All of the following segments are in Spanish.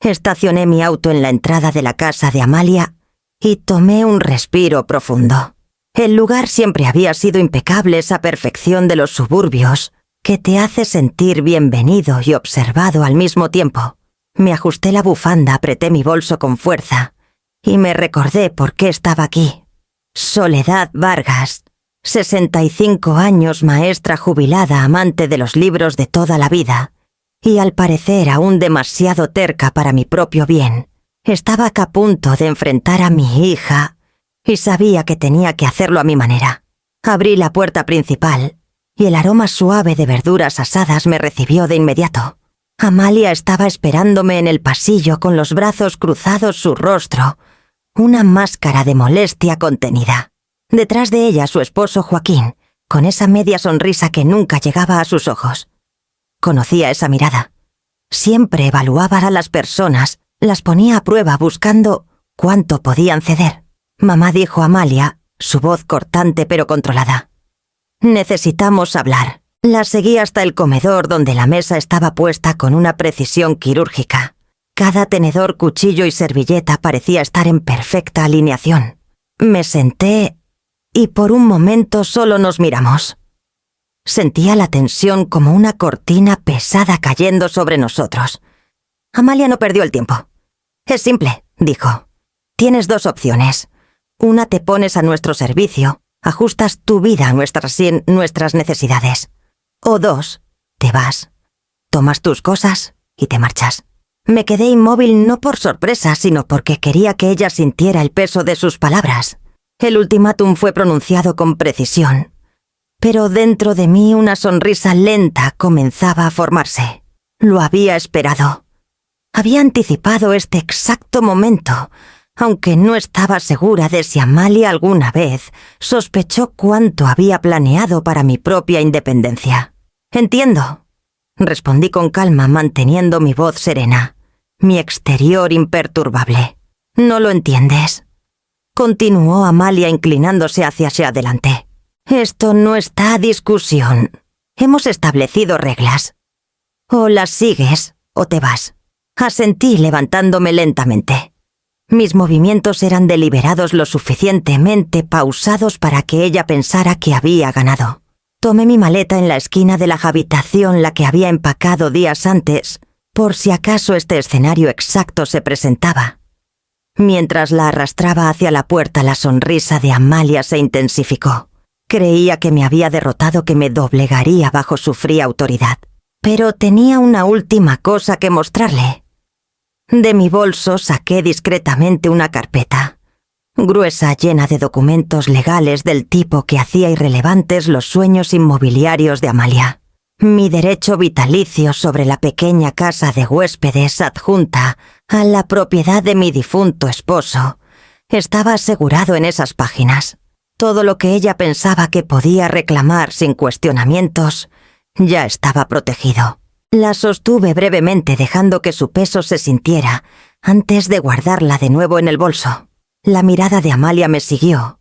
Estacioné mi auto en la entrada de la casa de Amalia y tomé un respiro profundo. El lugar siempre había sido impecable, esa perfección de los suburbios que te hace sentir bienvenido y observado al mismo tiempo. Me ajusté la bufanda, apreté mi bolso con fuerza y me recordé por qué estaba aquí. Soledad Vargas, 65 años, maestra jubilada, amante de los libros de toda la vida, y al parecer aún demasiado terca para mi propio bien. Estaba a punto de enfrentar a mi hija y sabía que tenía que hacerlo a mi manera. Abrí la puerta principal y el aroma suave de verduras asadas me recibió de inmediato. Amalia estaba esperándome en el pasillo con los brazos cruzados, su rostro, una máscara de molestia contenida. Detrás de ella su esposo Joaquín, con esa media sonrisa que nunca llegaba a sus ojos. Conocía esa mirada. Siempre evaluaba a las personas, las ponía a prueba buscando cuánto podían ceder. Mamá dijo a Amalia, su voz cortante pero controlada: «Necesitamos hablar». La seguí hasta el comedor, donde la mesa estaba puesta con una precisión quirúrgica. Cada tenedor, cuchillo y servilleta parecía estar en perfecta alineación. Me senté y por un momento solo nos miramos. Sentía la tensión como una cortina pesada cayendo sobre nosotros. Amalia no perdió el tiempo. «Es simple», dijo. «Tienes dos opciones. Una, te pones a nuestro servicio, ajustas tu vida a nuestras necesidades. O dos, te vas, tomas tus cosas y te marchas». Me quedé inmóvil no por sorpresa, sino porque quería que ella sintiera el peso de sus palabras. El ultimátum fue pronunciado con precisión, pero dentro de mí una sonrisa lenta comenzaba a formarse. Lo había esperado. Había anticipado este exacto momento, aunque no estaba segura de si Amalia alguna vez sospechó cuánto había planeado para mi propia independencia. «Entiendo», respondí con calma, manteniendo mi voz serena, mi exterior imperturbable. «No lo entiendes», continuó Amalia inclinándose hacia adelante. «Esto no está a discusión. Hemos establecido reglas. O las sigues o te vas». Asentí levantándome lentamente. Mis movimientos eran deliberados, lo suficientemente pausados para que ella pensara que había ganado. Tomé mi maleta en la esquina de la habitación, la que había empacado días antes, por si acaso este escenario exacto se presentaba. Mientras la arrastraba hacia la puerta, la sonrisa de Amalia se intensificó. Creía que me había derrotado, que me doblegaría bajo su fría autoridad. Pero tenía una última cosa que mostrarle. De mi bolso saqué discretamente una carpeta, gruesa, llena de documentos legales del tipo que hacía irrelevantes los sueños inmobiliarios de Amalia. Mi derecho vitalicio sobre la pequeña casa de huéspedes adjunta a la propiedad de mi difunto esposo estaba asegurado en esas páginas. Todo lo que ella pensaba que podía reclamar sin cuestionamientos ya estaba protegido. La sostuve brevemente, dejando que su peso se sintiera antes de guardarla de nuevo en el bolso. La mirada de Amalia me siguió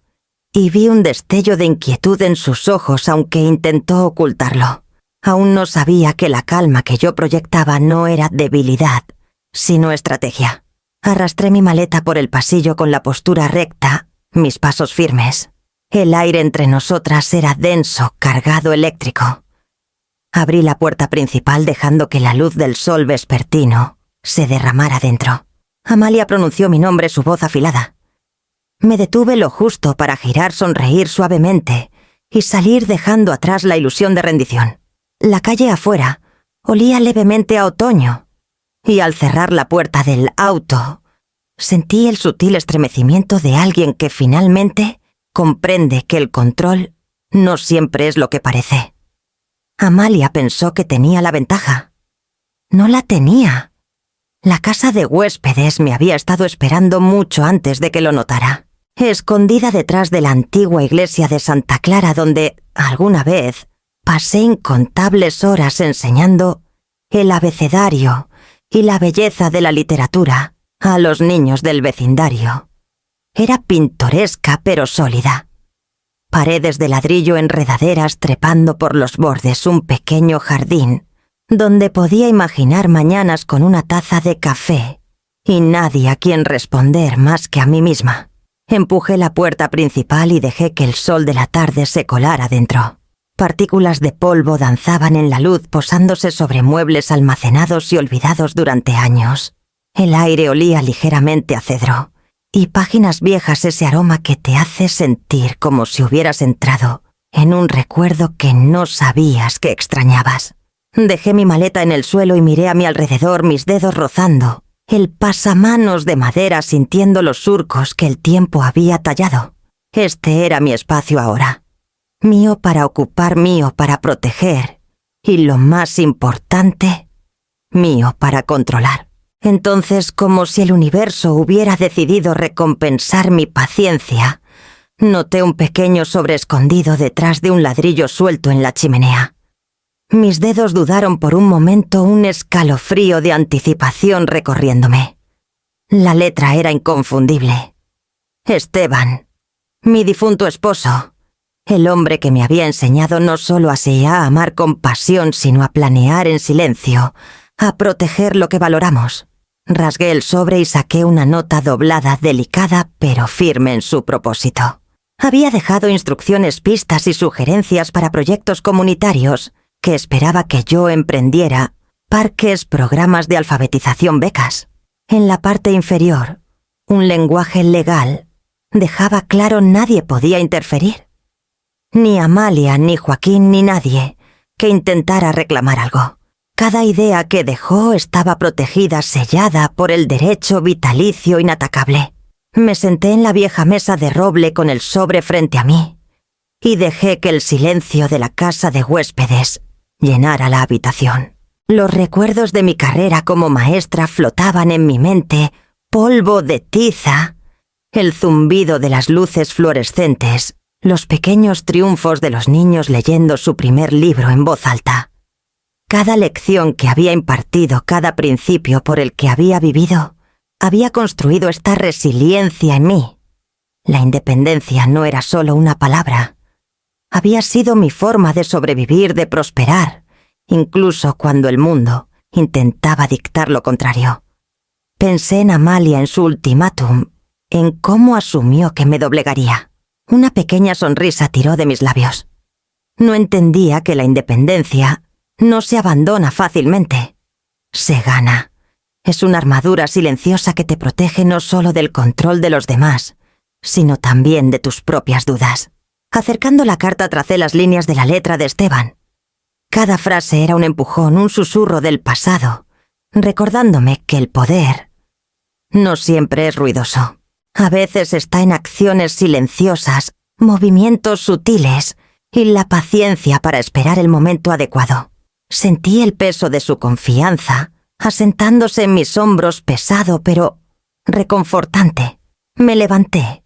y vi un destello de inquietud en sus ojos, aunque intentó ocultarlo. Aún no sabía que la calma que yo proyectaba no era debilidad, sino estrategia. Arrastré mi maleta por el pasillo con la postura recta, mis pasos firmes. El aire entre nosotras era denso, cargado, eléctrico. Abrí la puerta principal, dejando que la luz del sol vespertino se derramara dentro. Amalia pronunció mi nombre, su voz afilada. Me detuve lo justo para girar, sonreír suavemente y salir, dejando atrás la ilusión de rendición. La calle afuera olía levemente a otoño, y al cerrar la puerta del auto, sentí el sutil estremecimiento de alguien que finalmente comprende que el control no siempre es lo que parece. Amalia pensó que tenía la ventaja. No la tenía. La casa de huéspedes me había estado esperando mucho antes de que lo notara. Escondida detrás de la antigua iglesia de Santa Clara, donde, alguna vez, pasé incontables horas enseñando el abecedario y la belleza de la literatura a los niños del vecindario. Era pintoresca pero sólida. Paredes de ladrillo, enredaderas trepando por los bordes, un pequeño jardín, donde podía imaginar mañanas con una taza de café y nadie a quien responder más que a mí misma. Empujé la puerta principal y dejé que el sol de la tarde se colara dentro. Partículas de polvo danzaban en la luz posándose sobre muebles almacenados y olvidados durante años. El aire olía ligeramente a cedro, y páginas viejas ese aroma que te hace sentir como si hubieras entrado en un recuerdo que no sabías que extrañabas. Dejé mi maleta en el suelo y miré a mi alrededor, mis dedos rozando el pasamanos de madera, sintiendo los surcos que el tiempo había tallado. Este era mi espacio ahora. Mío para ocupar, mío para proteger, y lo más importante, mío para controlar. Entonces, como si el universo hubiera decidido recompensar mi paciencia, noté un pequeño sobre escondido detrás de un ladrillo suelto en la chimenea. Mis dedos dudaron por un momento, un escalofrío de anticipación recorriéndome. La letra era inconfundible. Esteban, mi difunto esposo, el hombre que me había enseñado no solo a amar con pasión, sino a planear en silencio, a proteger lo que valoramos. Rasgué el sobre y saqué una nota doblada, delicada, pero firme en su propósito. Había dejado instrucciones, pistas y sugerencias para proyectos comunitarios que esperaba que yo emprendiera, parques, programas de alfabetización, becas. En la parte inferior, un lenguaje legal dejaba claro nadie podía interferir. Ni Amalia, ni Joaquín, ni nadie que intentara reclamar algo. Cada idea que dejó estaba protegida, sellada por el derecho vitalicio inatacable. Me senté en la vieja mesa de roble con el sobre frente a mí y dejé que el silencio de la casa de huéspedes llenara la habitación. Los recuerdos de mi carrera como maestra flotaban en mi mente, polvo de tiza, el zumbido de las luces fluorescentes, los pequeños triunfos de los niños leyendo su primer libro en voz alta. Cada lección que había impartido, cada principio por el que había vivido, había construido esta resiliencia en mí. La independencia no era solo una palabra. Había sido mi forma de sobrevivir, de prosperar, incluso cuando el mundo intentaba dictar lo contrario. Pensé en Amalia, en su ultimátum, en cómo asumió que me doblegaría. Una pequeña sonrisa tiró de mis labios. No entendía que la independencia no se abandona fácilmente. Se gana. Es una armadura silenciosa que te protege no solo del control de los demás, sino también de tus propias dudas. Acercando la carta tracé las líneas de la letra de Esteban. Cada frase era un empujón, un susurro del pasado, recordándome que el poder no siempre es ruidoso. A veces está en acciones silenciosas, movimientos sutiles y la paciencia para esperar el momento adecuado. Sentí el peso de su confianza asentándose en mis hombros, pesado pero reconfortante. Me levanté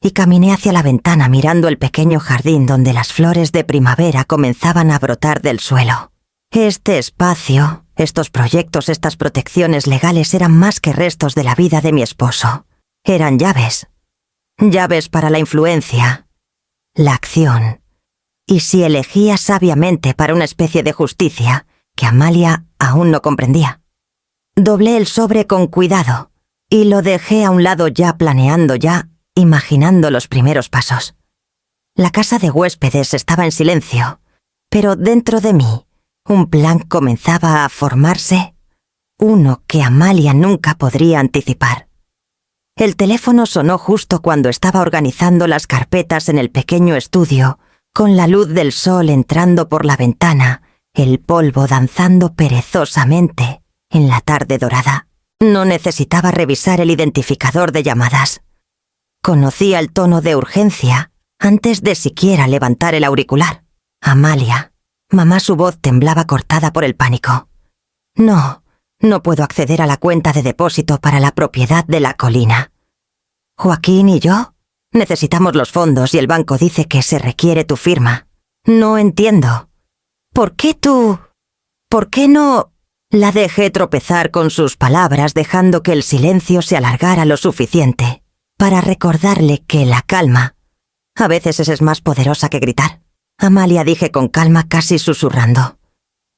y caminé hacia la ventana mirando el pequeño jardín donde las flores de primavera comenzaban a brotar del suelo. Este espacio, estos proyectos, estas protecciones legales eran más que restos de la vida de mi esposo. Eran llaves. Llaves para la influencia, la acción. Y si elegía sabiamente para una especie de justicia que Amalia aún no comprendía. Doblé el sobre con cuidado y lo dejé a un lado ya planeando, ya imaginando los primeros pasos. La casa de huéspedes estaba en silencio, pero dentro de mí un plan comenzaba a formarse, uno que Amalia nunca podría anticipar. El teléfono sonó justo cuando estaba organizando las carpetas en el pequeño estudio, con la luz del sol entrando por la ventana, el polvo danzando perezosamente en la tarde dorada. No necesitaba revisar el identificador de llamadas. Conocía el tono de urgencia antes de siquiera levantar el auricular. Amalia. Mamá, su voz temblaba cortada por el pánico. No puedo acceder a la cuenta de depósito para la propiedad de la colina. Joaquín y yo necesitamos los fondos y el banco dice que se requiere tu firma. No entiendo. ¿Por qué no? La dejé tropezar con sus palabras, dejando que el silencio se alargara lo suficiente para recordarle que la calma a veces es más poderosa que gritar. Amalia, dije con calma, casi susurrando.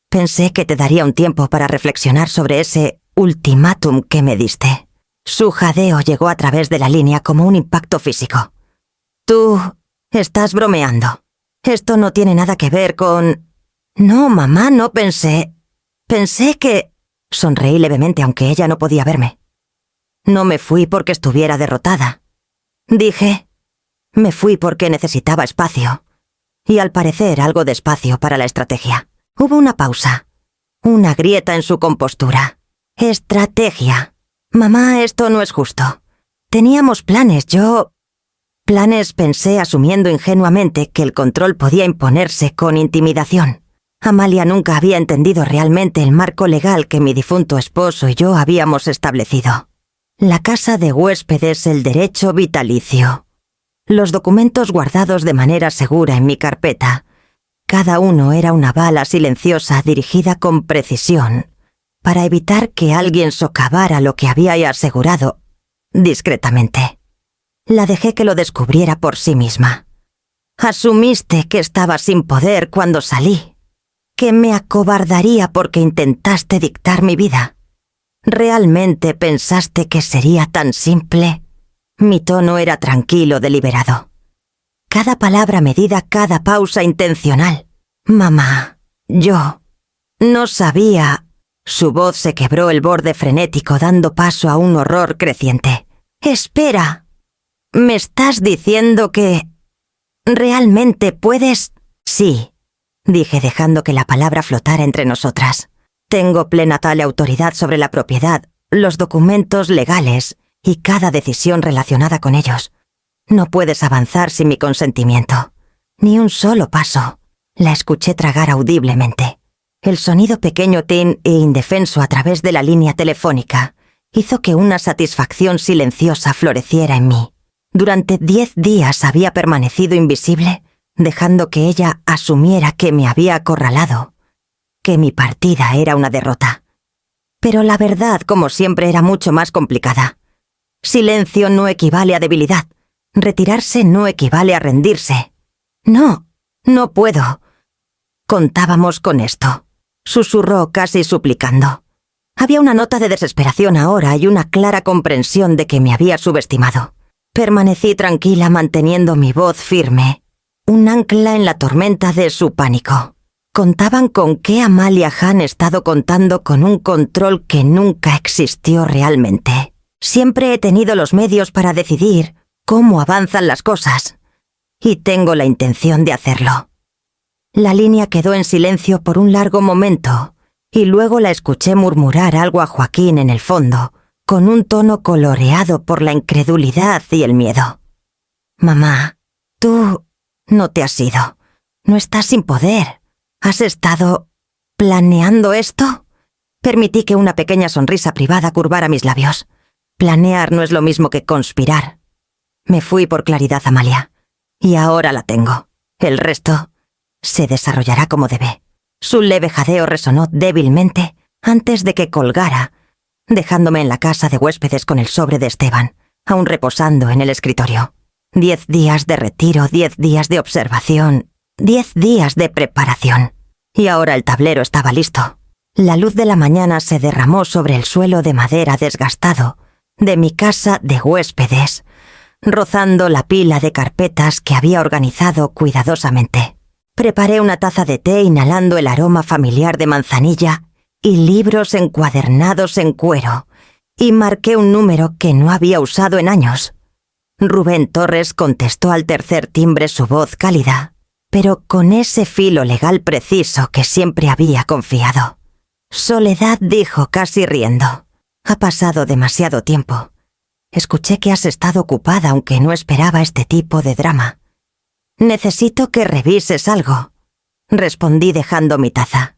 Pensé que te daría un tiempo para reflexionar sobre ese ultimátum que me diste. Su jadeo llegó a través de la línea como un impacto físico. Tú estás bromeando. Esto no tiene nada que ver con... No, mamá, no pensé... Pensé que... Sonreí levemente aunque ella no podía verme. No me fui porque estuviera derrotada. Dije... Me fui porque necesitaba espacio. Y al parecer algo de espacio para la estrategia. Hubo una pausa. Una grieta en su compostura. Estrategia. Mamá, esto no es justo. Teníamos planes, Planes, pensé asumiendo ingenuamente que el control podía imponerse con intimidación. Amalia nunca había entendido realmente el marco legal que mi difunto esposo y yo habíamos establecido. La casa de huéspedes, el derecho vitalicio. Los documentos guardados de manera segura en mi carpeta. Cada uno era una bala silenciosa dirigida con precisión para evitar que alguien socavara lo que había asegurado discretamente. La dejé que lo descubriera por sí misma. Asumiste que estaba sin poder cuando salí, que me acobardaría porque intentaste dictar mi vida. ¿Realmente pensaste que sería tan simple? Mi tono era tranquilo, deliberado. Cada palabra medida, cada pausa intencional. Mamá, yo no sabía... Su voz se quebró el borde frenético dando paso a un horror creciente. ¡Espera! ¿Me estás diciendo que... ¿Realmente puedes...? Sí, dije dejando que la palabra flotara entre nosotras. Tengo plena tal autoridad sobre la propiedad, los documentos legales y cada decisión relacionada con ellos. No puedes avanzar sin mi consentimiento. Ni un solo paso. La escuché tragar audiblemente. El sonido pequeño, tin e indefenso a través de la línea telefónica hizo que una satisfacción silenciosa floreciera en mí. Durante 10 días había permanecido invisible, dejando que ella asumiera que me había acorralado, que mi partida era una derrota. Pero la verdad, como siempre, era mucho más complicada. Silencio no equivale a debilidad. Retirarse no equivale a rendirse. No, no puedo. Contábamos con esto, susurró casi suplicando. Había una nota de desesperación ahora y una clara comprensión de que me había subestimado. Permanecí tranquila manteniendo mi voz firme, un ancla en la tormenta de su pánico. Contaban con que Amalia Han estado contando con un control que nunca existió realmente. Siempre he tenido los medios para decidir cómo avanzan las cosas, y tengo la intención de hacerlo. La línea quedó en silencio por un largo momento, y luego la escuché murmurar algo a Joaquín en el fondo, con un tono coloreado por la incredulidad y el miedo. Mamá, tú no te has ido. No estás sin poder. ¿Has estado planeando esto? Permití que una pequeña sonrisa privada curvara mis labios. Planear no es lo mismo que conspirar. Me fui por claridad, Amalia. Y ahora la tengo. El resto se desarrollará como debe. Su leve jadeo resonó débilmente antes de que colgara, dejándome en la casa de huéspedes con el sobre de Esteban, aún reposando en el escritorio. 10 días de retiro, 10 días de observación, 10 días de preparación. Y ahora el tablero estaba listo. La luz de la mañana se derramó sobre el suelo de madera desgastado de mi casa de huéspedes, rozando la pila de carpetas que había organizado cuidadosamente. Preparé una taza de té inhalando el aroma familiar de manzanilla y libros encuadernados en cuero, y marqué un número que no había usado en años. Rubén Torres contestó al tercer timbre su voz cálida, pero con ese filo legal preciso que siempre había confiado. Soledad dijo casi riendo. Ha pasado demasiado tiempo. Escuché que has estado ocupada aunque no esperaba este tipo de drama. Necesito que revises algo, respondí dejando mi taza.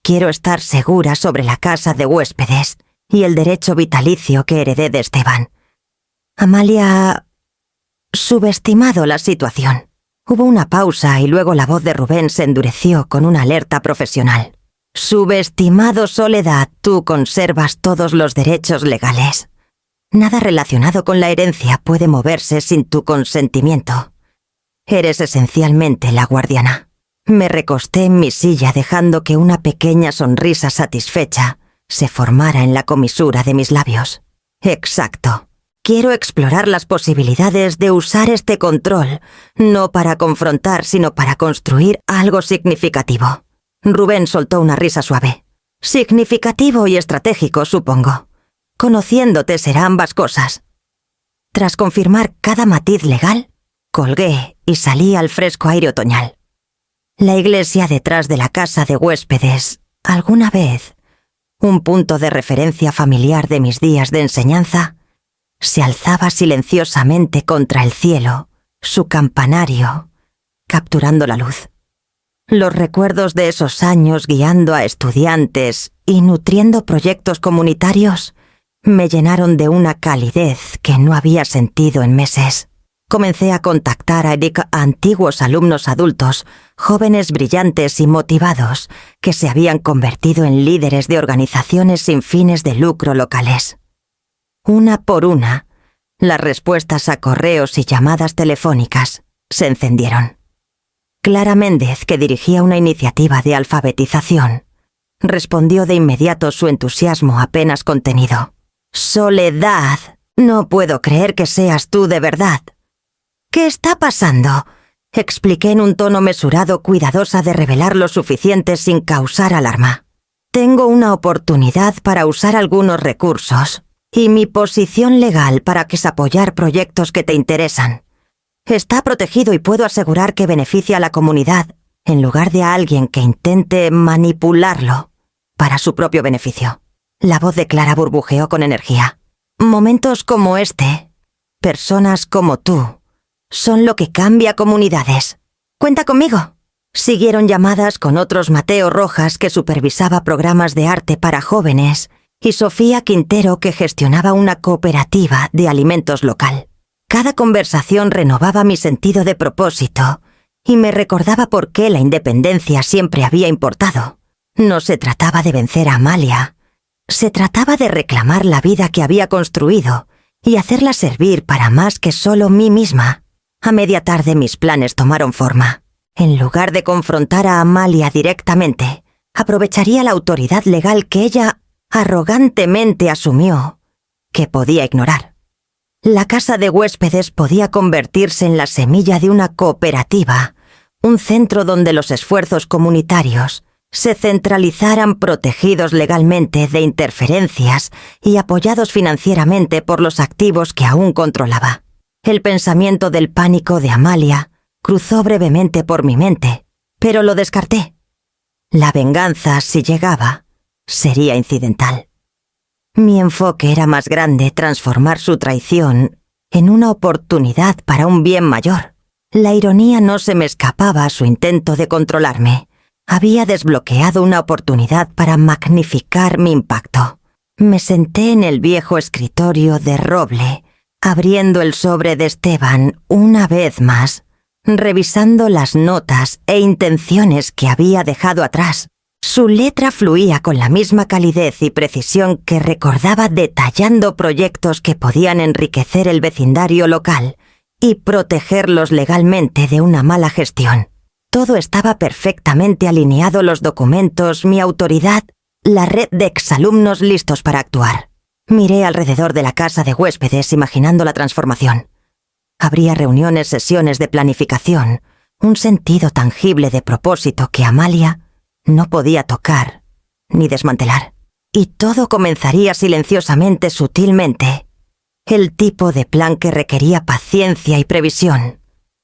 Quiero estar segura sobre la casa de huéspedes y el derecho vitalicio que heredé de Esteban. Amalia ha subestimado la situación. Hubo una pausa y luego la voz de Rubén se endureció con una alerta profesional. Subestimado, Soledad, tú conservas todos los derechos legales. Nada relacionado con la herencia puede moverse sin tu consentimiento. Eres esencialmente la guardiana. Me recosté en mi silla dejando que una pequeña sonrisa satisfecha se formara en la comisura de mis labios. Exacto. Quiero explorar las posibilidades de usar este control, no para confrontar, sino para construir algo significativo. Rubén soltó una risa suave. Significativo y estratégico, supongo. Conociéndote será ambas cosas. Tras confirmar cada matiz legal, colgué y salí al fresco aire otoñal. La iglesia detrás de la casa de huéspedes, alguna vez, un punto de referencia familiar de mis días de enseñanza, se alzaba silenciosamente contra el cielo, su campanario, capturando la luz. Los recuerdos de esos años guiando a estudiantes y nutriendo proyectos comunitarios me llenaron de una calidez que no había sentido en meses. Comencé a contactar a antiguos alumnos adultos, jóvenes brillantes y motivados, que se habían convertido en líderes de organizaciones sin fines de lucro locales. Una por una, las respuestas a correos y llamadas telefónicas se encendieron. Clara Méndez, que dirigía una iniciativa de alfabetización, respondió de inmediato su entusiasmo apenas contenido. «Soledad, no puedo creer que seas tú de verdad». «¿Qué está pasando?», expliqué en un tono mesurado, cuidadosa de revelar lo suficiente sin causar alarma. «Tengo una oportunidad para usar algunos recursos y mi posición legal para que apoyar proyectos que te interesan. Está protegido y puedo asegurar que beneficia a la comunidad en lugar de a alguien que intente manipularlo para su propio beneficio». La voz de Clara burbujeó con energía. «Momentos como este, personas como tú, son lo que cambia comunidades. Cuenta conmigo». Siguieron llamadas con otros Mateo Rojas, que supervisaba programas de arte para jóvenes, y Sofía Quintero, que gestionaba una cooperativa de alimentos local. Cada conversación renovaba mi sentido de propósito y me recordaba por qué la independencia siempre había importado. No se trataba de vencer a Amalia. Se trataba de reclamar la vida que había construido y hacerla servir para más que solo mí misma. A media tarde mis planes tomaron forma. En lugar de confrontar a Amalia directamente, aprovecharía la autoridad legal que ella arrogantemente asumió que podía ignorar. La casa de huéspedes podía convertirse en la semilla de una cooperativa, un centro donde los esfuerzos comunitarios se centralizaran, protegidos legalmente de interferencias y apoyados financieramente por los activos que aún controlaba. El pensamiento del pánico de Amalia cruzó brevemente por mi mente, pero lo descarté. La venganza, si llegaba, sería incidental. Mi enfoque era más grande: transformar su traición en una oportunidad para un bien mayor. La ironía no se me escapaba a su intento de controlarme. Había desbloqueado una oportunidad para magnificar mi impacto. Me senté en el viejo escritorio de roble, abriendo el sobre de Esteban una vez más, revisando las notas e intenciones que había dejado atrás. Su letra fluía con la misma calidez y precisión que recordaba, detallando proyectos que podían enriquecer el vecindario local y protegerlos legalmente de una mala gestión. Todo estaba perfectamente alineado: los documentos, mi autoridad, la red de exalumnos listos para actuar. Miré alrededor de la casa de huéspedes, imaginando la transformación. Habría reuniones, sesiones de planificación, un sentido tangible de propósito que Amalia no podía tocar ni desmantelar. Y todo comenzaría silenciosamente, sutilmente. El tipo de plan que requería paciencia y previsión.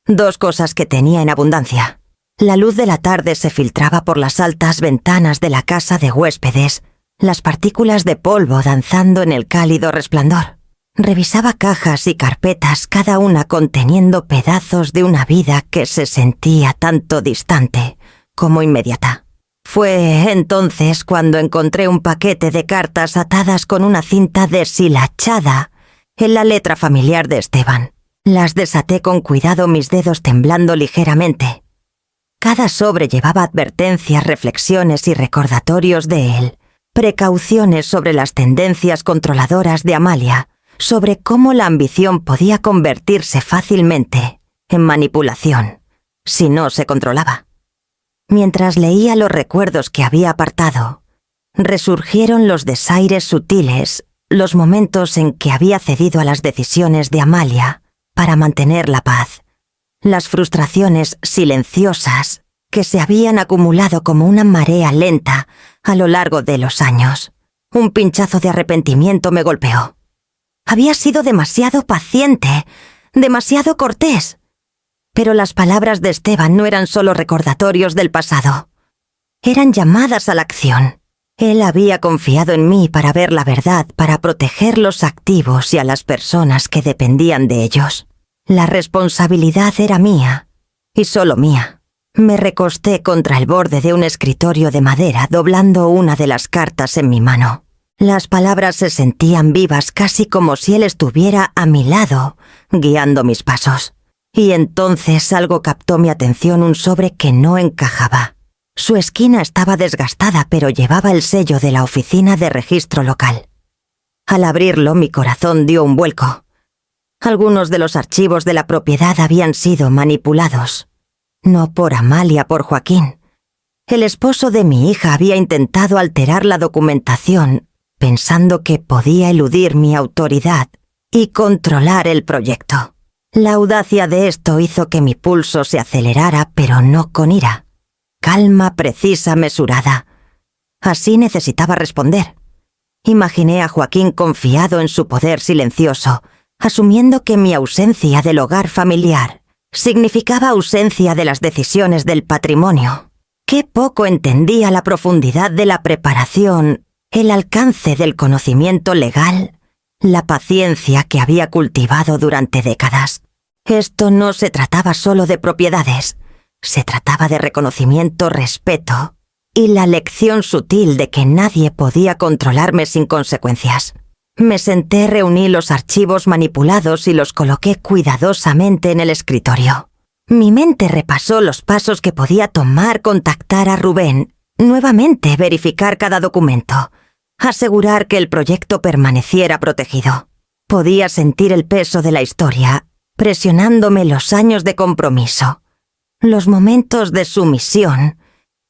Dos cosas que tenía en abundancia. La luz de la tarde se filtraba por las altas ventanas de la casa de huéspedes, las partículas de polvo danzando en el cálido resplandor. Revisaba cajas y carpetas, cada una conteniendo pedazos de una vida que se sentía tanto distante como inmediata. Fue entonces cuando encontré un paquete de cartas atadas con una cinta deshilachada en la letra familiar de Esteban. Las desaté con cuidado, mis dedos temblando ligeramente. Cada sobre llevaba advertencias, reflexiones y recordatorios de él, precauciones sobre las tendencias controladoras de Amalia, sobre cómo la ambición podía convertirse fácilmente en manipulación, si no se controlaba. Mientras leía los recuerdos que había apartado, resurgieron los desaires sutiles los momentos en que había cedido a las decisiones de Amalia para mantener la paz, las frustraciones silenciosas que se habían acumulado como una marea lenta a lo largo de los años. Un pinchazo de arrepentimiento me golpeó. Había sido demasiado paciente, demasiado cortés. Pero las palabras de Esteban no eran solo recordatorios del pasado. Eran llamadas a la acción. Él había confiado en mí para ver la verdad, para proteger los activos y a las personas que dependían de ellos. La responsabilidad era mía, y solo mía. Me recosté contra el borde de un escritorio de madera, doblando una de las cartas en mi mano. Las palabras se sentían vivas, casi como si él estuviera a mi lado, guiando mis pasos. Y entonces algo captó mi atención, un sobre que no encajaba. Su esquina estaba desgastada, pero llevaba el sello de la oficina de registro local. Al abrirlo, mi corazón dio un vuelco. Algunos de los archivos de la propiedad habían sido manipulados. No por Amalia, por Joaquín. El esposo de mi hija había intentado alterar la documentación, pensando que podía eludir mi autoridad y controlar el proyecto. La audacia de esto hizo que mi pulso se acelerara, pero no con ira. Calma precisa, mesurada. Así necesitaba responder. Imaginé a Joaquín confiado en su poder silencioso, asumiendo que mi ausencia del hogar familiar significaba ausencia de las decisiones del patrimonio. Qué poco entendía la profundidad de la preparación, el alcance del conocimiento legal, la paciencia que había cultivado durante décadas. Esto no se trataba solo de propiedades, se trataba de reconocimiento, respeto y la lección sutil de que nadie podía controlarme sin consecuencias. Me senté, reuní los archivos manipulados y los coloqué cuidadosamente en el escritorio. Mi mente repasó los pasos que podía tomar: contactar a Rubén, nuevamente verificar cada documento, asegurar que el proyecto permaneciera protegido. Podía sentir el peso de la historia, presionándome los años de compromiso, los momentos de sumisión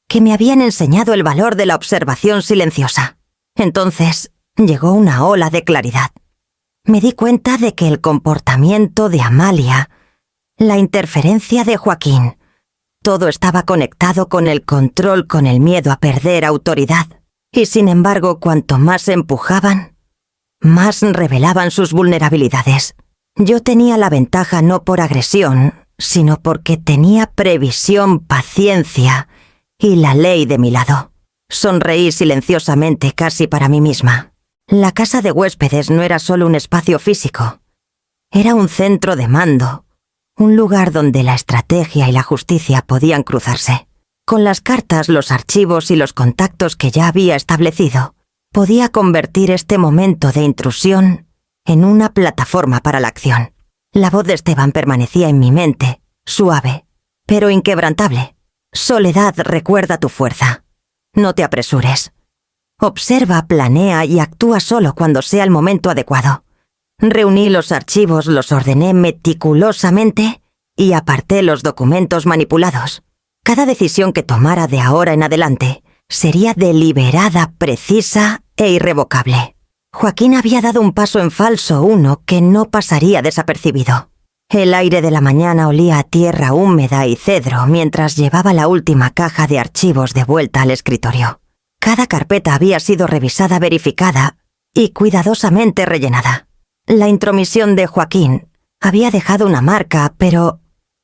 que me habían enseñado el valor de la observación silenciosa. Entonces llegó una ola de claridad. Me di cuenta de que el comportamiento de Amalia, la interferencia de Joaquín, todo estaba conectado con el control, con el miedo a perder autoridad. Y sin embargo, cuanto más empujaban, más revelaban sus vulnerabilidades. Yo tenía la ventaja no por agresión, sino porque tenía previsión, paciencia y la ley de mi lado. Sonreí silenciosamente, casi para mí misma. La casa de huéspedes no era solo un espacio físico. Era un centro de mando, un lugar donde la estrategia y la justicia podían cruzarse. Con las cartas, los archivos y los contactos que ya había establecido, podía convertir este momento de intrusión en una plataforma para la acción. La voz de Esteban permanecía en mi mente, suave, pero inquebrantable. Soledad, recuerda tu fuerza. No te apresures. Observa, planea y actúa solo cuando sea el momento adecuado. Reuní los archivos, los ordené meticulosamente y aparté los documentos manipulados. Cada decisión que tomara de ahora en adelante sería deliberada, precisa e irrevocable. Joaquín había dado un paso en falso, uno que no pasaría desapercibido. El aire de la mañana olía a tierra húmeda y cedro mientras llevaba la última caja de archivos de vuelta al escritorio. Cada carpeta había sido revisada, verificada y cuidadosamente rellenada. La intromisión de Joaquín había dejado una marca, pero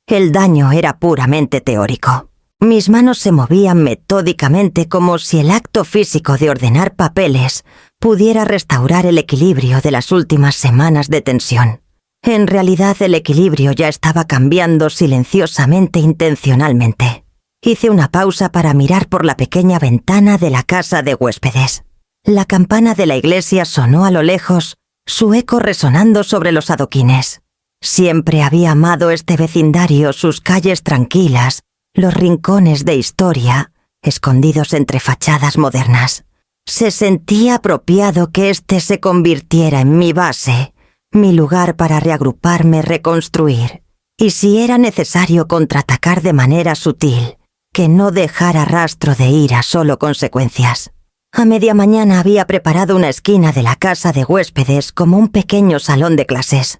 el daño era puramente teórico. Mis manos se movían metódicamente como si el acto físico de ordenar papeles pudiera restaurar el equilibrio de las últimas semanas de tensión. En realidad, el equilibrio ya estaba cambiando silenciosamente, intencionalmente. Hice una pausa para mirar por la pequeña ventana de la casa de huéspedes. La campana de la iglesia sonó a lo lejos, su eco resonando sobre los adoquines. Siempre había amado este vecindario, sus calles tranquilas, los rincones de historia, escondidos entre fachadas modernas. Se sentía apropiado que este se convirtiera en mi base, mi lugar para reagruparme, reconstruir, y si era necesario contraatacar de manera sutil, que no dejara rastro de ira, solo consecuencias. A media mañana había preparado una esquina de la casa de huéspedes como un pequeño salón de clases.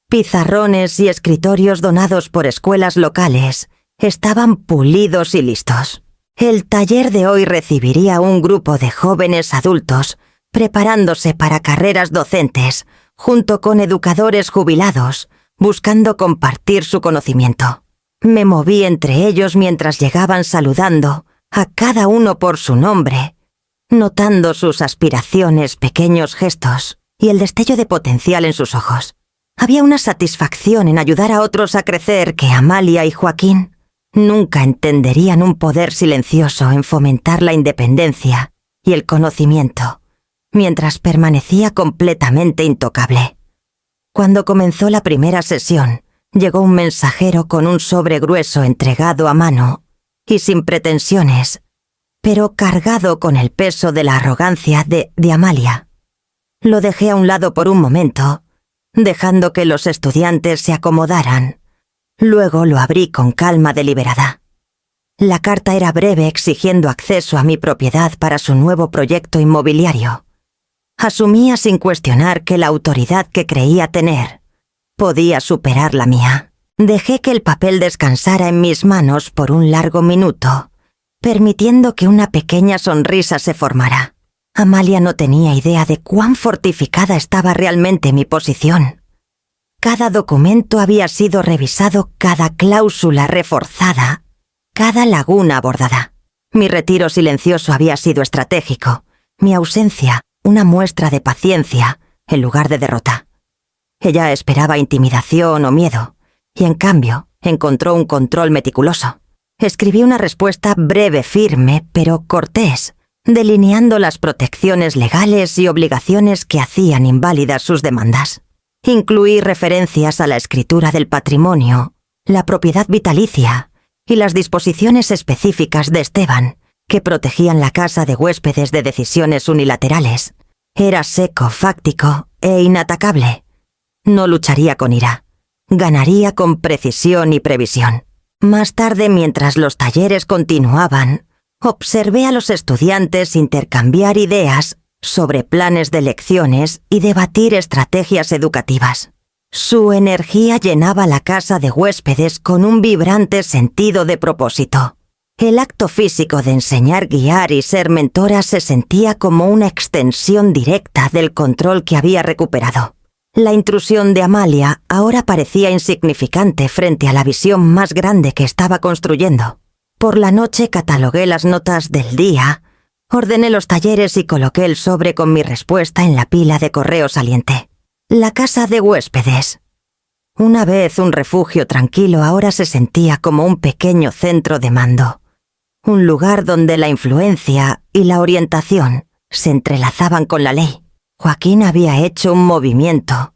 Pizarrones y escritorios donados por escuelas locales estaban pulidos y listos. El taller de hoy recibiría un grupo de jóvenes adultos preparándose para carreras docentes, junto con educadores jubilados, buscando compartir su conocimiento. Me moví entre ellos mientras llegaban saludando a cada uno por su nombre, notando sus aspiraciones, pequeños gestos y el destello de potencial en sus ojos. Había una satisfacción en ayudar a otros a crecer que Amalia y Joaquín nunca entenderían un poder silencioso en fomentar la independencia y el conocimiento, mientras permanecía completamente intocable. Cuando comenzó la primera sesión, llegó un mensajero con un sobre grueso entregado a mano y sin pretensiones, pero cargado con el peso de la arrogancia de Amalia. Lo dejé a un lado por un momento, dejando que los estudiantes se acomodaran. Luego lo abrí con calma deliberada. La carta era breve, exigiendo acceso a mi propiedad para su nuevo proyecto inmobiliario. Asumía sin cuestionar que la autoridad que creía tener podía superar la mía. Dejé que el papel descansara en mis manos por un largo minuto, permitiendo que una pequeña sonrisa se formara. Amalia no tenía idea de cuán fortificada estaba realmente mi posición. Cada documento había sido revisado, cada cláusula reforzada, cada laguna abordada. Mi retiro silencioso había sido estratégico, mi ausencia una muestra de paciencia en lugar de derrota. Ella esperaba intimidación o miedo, y en cambio encontró un control meticuloso. Escribí una respuesta breve, firme, pero cortés, delineando las protecciones legales y obligaciones que hacían inválidas sus demandas. Incluí referencias a la escritura del patrimonio, la propiedad vitalicia y las disposiciones específicas de Esteban, que protegían la casa de huéspedes de decisiones unilaterales. Era seco, fáctico e inatacable. No lucharía con ira. Ganaría con precisión y previsión. Más tarde, mientras los talleres continuaban, observé a los estudiantes intercambiar ideas sobre planes de lecciones y debatir estrategias educativas. Su energía llenaba la casa de huéspedes con un vibrante sentido de propósito. El acto físico de enseñar, guiar y ser mentora se sentía como una extensión directa del control que había recuperado. La intrusión de Amalia ahora parecía insignificante frente a la visión más grande que estaba construyendo. Por la noche catalogué las notas del día, ordené los talleres y coloqué el sobre con mi respuesta en la pila de correo saliente. La casa de huéspedes. Una vez un refugio tranquilo, ahora se sentía como un pequeño centro de mando. Un lugar donde la influencia y la orientación se entrelazaban con la ley. Joaquín había hecho un movimiento.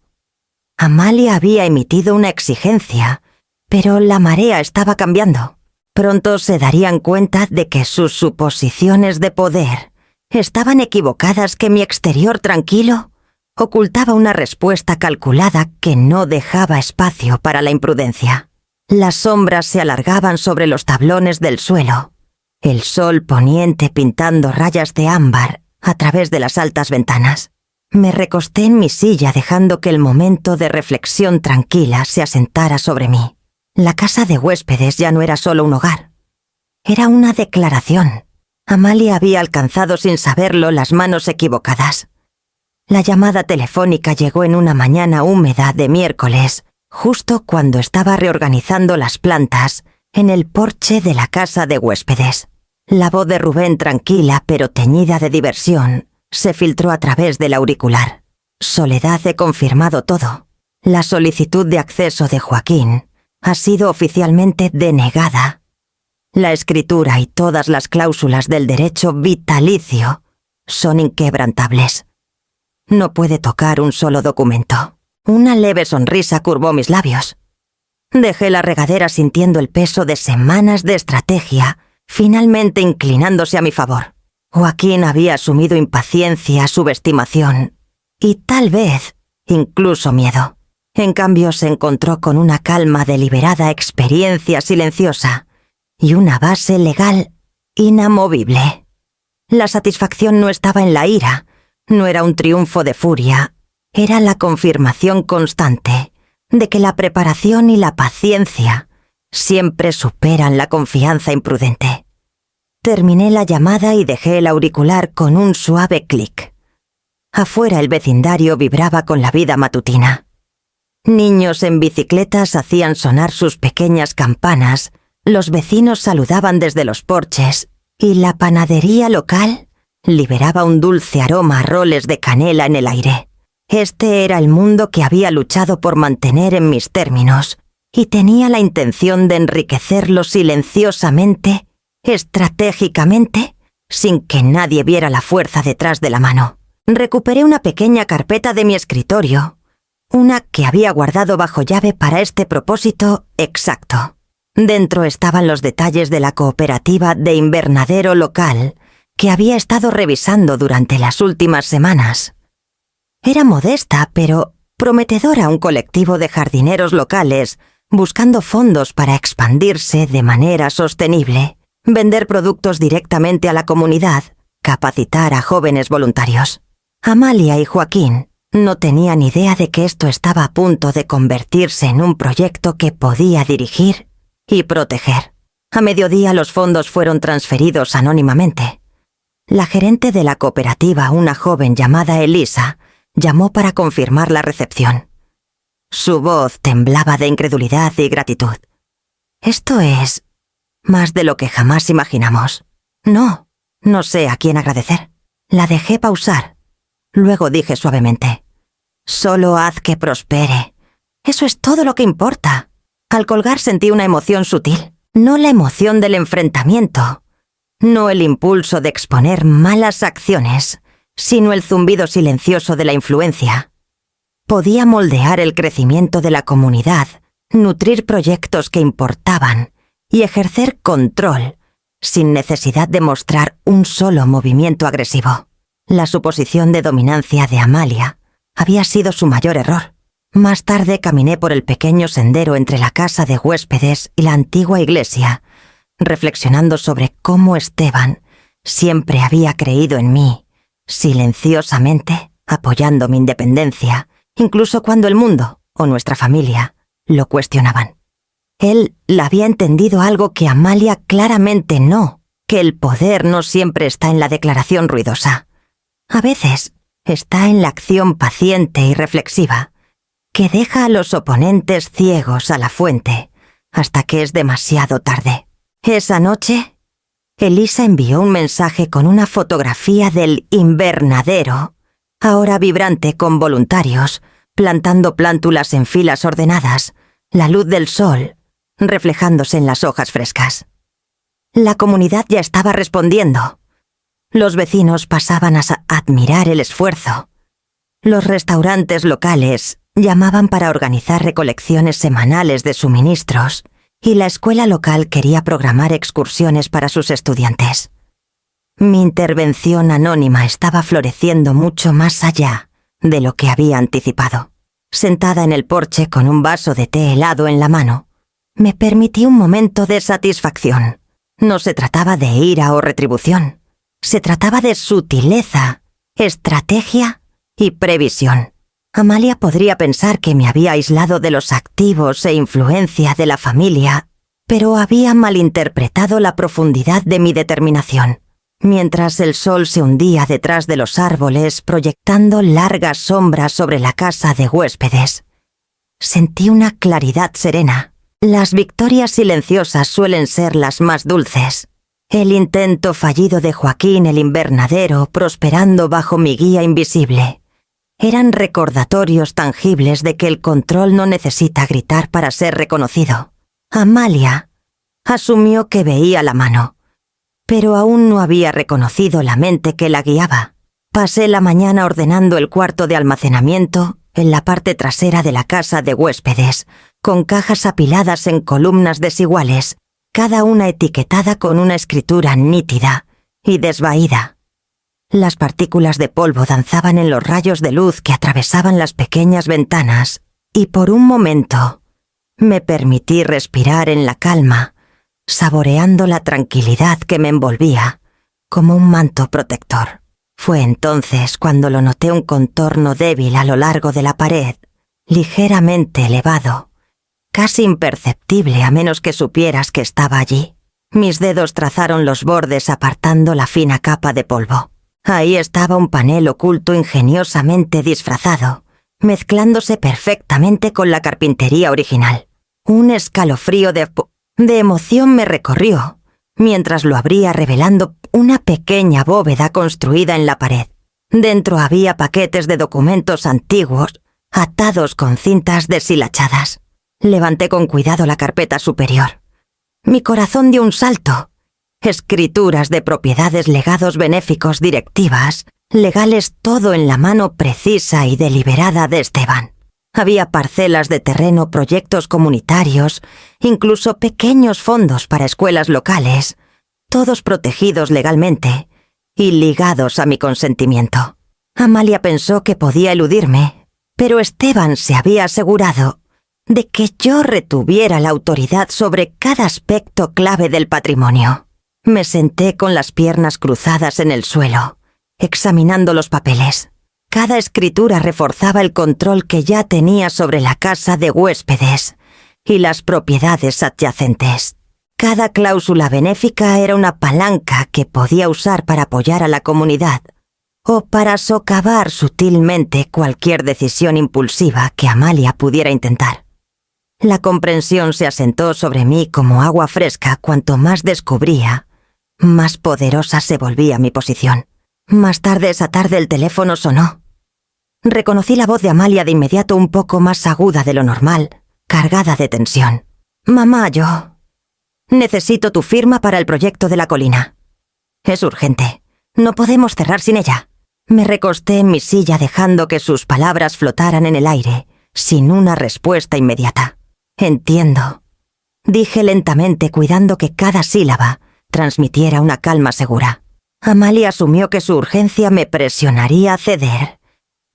Amalia había emitido una exigencia, pero la marea estaba cambiando. Pronto se darían cuenta de que sus suposiciones de poder estaban equivocadas, que mi exterior tranquilo ocultaba una respuesta calculada que no dejaba espacio para la imprudencia. Las sombras se alargaban sobre los tablones del suelo, el sol poniente pintando rayas de ámbar a través de las altas ventanas. Me recosté en mi silla dejando que el momento de reflexión tranquila se asentara sobre mí. La casa de huéspedes ya no era solo un hogar. Era una declaración. Amalia había alcanzado sin saberlo las manos equivocadas. La llamada telefónica llegó en una mañana húmeda de miércoles, justo cuando estaba reorganizando las plantas en el porche de la casa de huéspedes. La voz de Rubén, tranquila pero teñida de diversión, se filtró a través del auricular. Soledad, he confirmado todo. La solicitud de acceso de Joaquín ha sido oficialmente denegada. La escritura y todas las cláusulas del derecho vitalicio son inquebrantables. No puede tocar un solo documento. Una leve sonrisa curvó mis labios. Dejé la regadera sintiendo el peso de semanas de estrategia, finalmente inclinándose a mi favor. Joaquín había asumido impaciencia, subestimación y tal vez incluso miedo. En cambio, se encontró con una calma deliberada, experiencia silenciosa y una base legal inamovible. La satisfacción no estaba en la ira, no era un triunfo de furia, era la confirmación constante de que la preparación y la paciencia siempre superan la confianza imprudente. Terminé la llamada y dejé el auricular con un suave clic. Afuera el vecindario vibraba con la vida matutina. Niños en bicicletas hacían sonar sus pequeñas campanas, los vecinos saludaban desde los porches y la panadería local liberaba un dulce aroma a roles de canela en el aire. Este era el mundo que había luchado por mantener en mis términos y tenía la intención de enriquecerlo silenciosamente, estratégicamente, sin que nadie viera la fuerza detrás de la mano. Recuperé una pequeña carpeta de mi escritorio, una que había guardado bajo llave para este propósito exacto. Dentro estaban los detalles de la cooperativa de invernadero local que había estado revisando durante las últimas semanas. Era modesta, pero prometedora, un colectivo de jardineros locales buscando fondos para expandirse de manera sostenible, vender productos directamente a la comunidad, capacitar a jóvenes voluntarios. Amalia y Joaquín no tenían idea de que esto estaba a punto de convertirse en un proyecto que podía dirigir y proteger. A mediodía los fondos fueron transferidos anónimamente. La gerente de la cooperativa, una joven llamada Elisa, llamó para confirmar la recepción. Su voz temblaba de incredulidad y gratitud. «Esto es más de lo que jamás imaginamos. No sé a quién agradecer». La dejé pausar. Luego dije suavemente: «Solo haz que prospere. Eso es todo lo que importa». Al colgar sentí una emoción sutil, no la emoción del enfrentamiento, no el impulso de exponer malas acciones, sino el zumbido silencioso de la influencia. Podía moldear el crecimiento de la comunidad, nutrir proyectos que importaban y ejercer control, sin necesidad de mostrar un solo movimiento agresivo. La suposición de dominancia de Amalia había sido su mayor error. Más tarde caminé por el pequeño sendero entre la casa de huéspedes y la antigua iglesia, reflexionando sobre cómo Esteban siempre había creído en mí, silenciosamente apoyando mi independencia, incluso cuando el mundo o nuestra familia lo cuestionaban. Él había entendido algo que Amalia claramente no, que el poder no siempre está en la declaración ruidosa. A veces está en la acción paciente y reflexiva, que deja a los oponentes ciegos a la fuente hasta que es demasiado tarde. Esa noche, Elisa envió un mensaje con una fotografía del invernadero, ahora vibrante con voluntarios, plantando plántulas en filas ordenadas, la luz del sol reflejándose en las hojas frescas. La comunidad ya estaba respondiendo. Los vecinos pasaban a admirar el esfuerzo. Los restaurantes locales llamaban para organizar recolecciones semanales de suministros y la escuela local quería programar excursiones para sus estudiantes. Mi intervención anónima estaba floreciendo mucho más allá de lo que había anticipado. Sentada en el porche con un vaso de té helado en la mano, me permití un momento de satisfacción. No se trataba de ira o retribución. Se trataba de sutileza, estrategia y previsión. Amalia podría pensar que me había aislado de los activos e influencia de la familia, pero había malinterpretado la profundidad de mi determinación. Mientras el sol se hundía detrás de los árboles, proyectando largas sombras sobre la casa de huéspedes, sentí una claridad serena. Las victorias silenciosas suelen ser las más dulces. El intento fallido de Joaquín el invernadero prosperando bajo mi guía invisible eran recordatorios tangibles de que el control no necesita gritar para ser reconocido. Amalia asumió que veía la mano, pero aún no había reconocido la mente que la guiaba. Pasé la mañana ordenando el cuarto de almacenamiento en la parte trasera de la casa de huéspedes, con cajas apiladas en columnas desiguales, cada una etiquetada con una escritura nítida y desvaída. Las partículas de polvo danzaban en los rayos de luz que atravesaban las pequeñas ventanas, y por un momento me permití respirar en la calma, saboreando la tranquilidad que me envolvía, como un manto protector. Fue entonces cuando lo noté un contorno débil a lo largo de la pared, ligeramente elevado, casi imperceptible a menos que supieras que estaba allí. Mis dedos trazaron los bordes apartando la fina capa de polvo. Ahí estaba un panel oculto ingeniosamente disfrazado, mezclándose perfectamente con la carpintería original. Un escalofrío de emoción me recorrió, mientras lo abría revelando una pequeña bóveda construida en la pared. Dentro había paquetes de documentos antiguos, atados con cintas deshilachadas. Levanté con cuidado la carpeta superior. Mi corazón dio un salto. Escrituras de propiedades, legados benéficos, directivas, legales, todo en la mano precisa y deliberada de Esteban. Había parcelas de terreno, proyectos comunitarios, incluso pequeños fondos para escuelas locales, todos protegidos legalmente y ligados a mi consentimiento. Amalia pensó que podía eludirme, pero Esteban se había asegurado de que yo retuviera la autoridad sobre cada aspecto clave del patrimonio. Me senté con las piernas cruzadas en el suelo, examinando los papeles. Cada escritura reforzaba el control que ya tenía sobre la casa de huéspedes y las propiedades adyacentes. Cada cláusula benéfica era una palanca que podía usar para apoyar a la comunidad o para socavar sutilmente cualquier decisión impulsiva que Amalia pudiera intentar. La comprensión se asentó sobre mí como agua fresca. Cuanto más descubría, más poderosa se volvía mi posición. Más tarde esa tarde el teléfono sonó. Reconocí la voz de Amalia de inmediato, un poco más aguda de lo normal, cargada de tensión. «Mamá, yo necesito tu firma para el proyecto de la colina. Es urgente. No podemos cerrar sin ella». Me recosté en mi silla dejando que sus palabras flotaran en el aire, sin una respuesta inmediata. «Entiendo», dije lentamente, cuidando que cada sílaba transmitiera una calma segura. Amalia asumió que su urgencia me presionaría a ceder,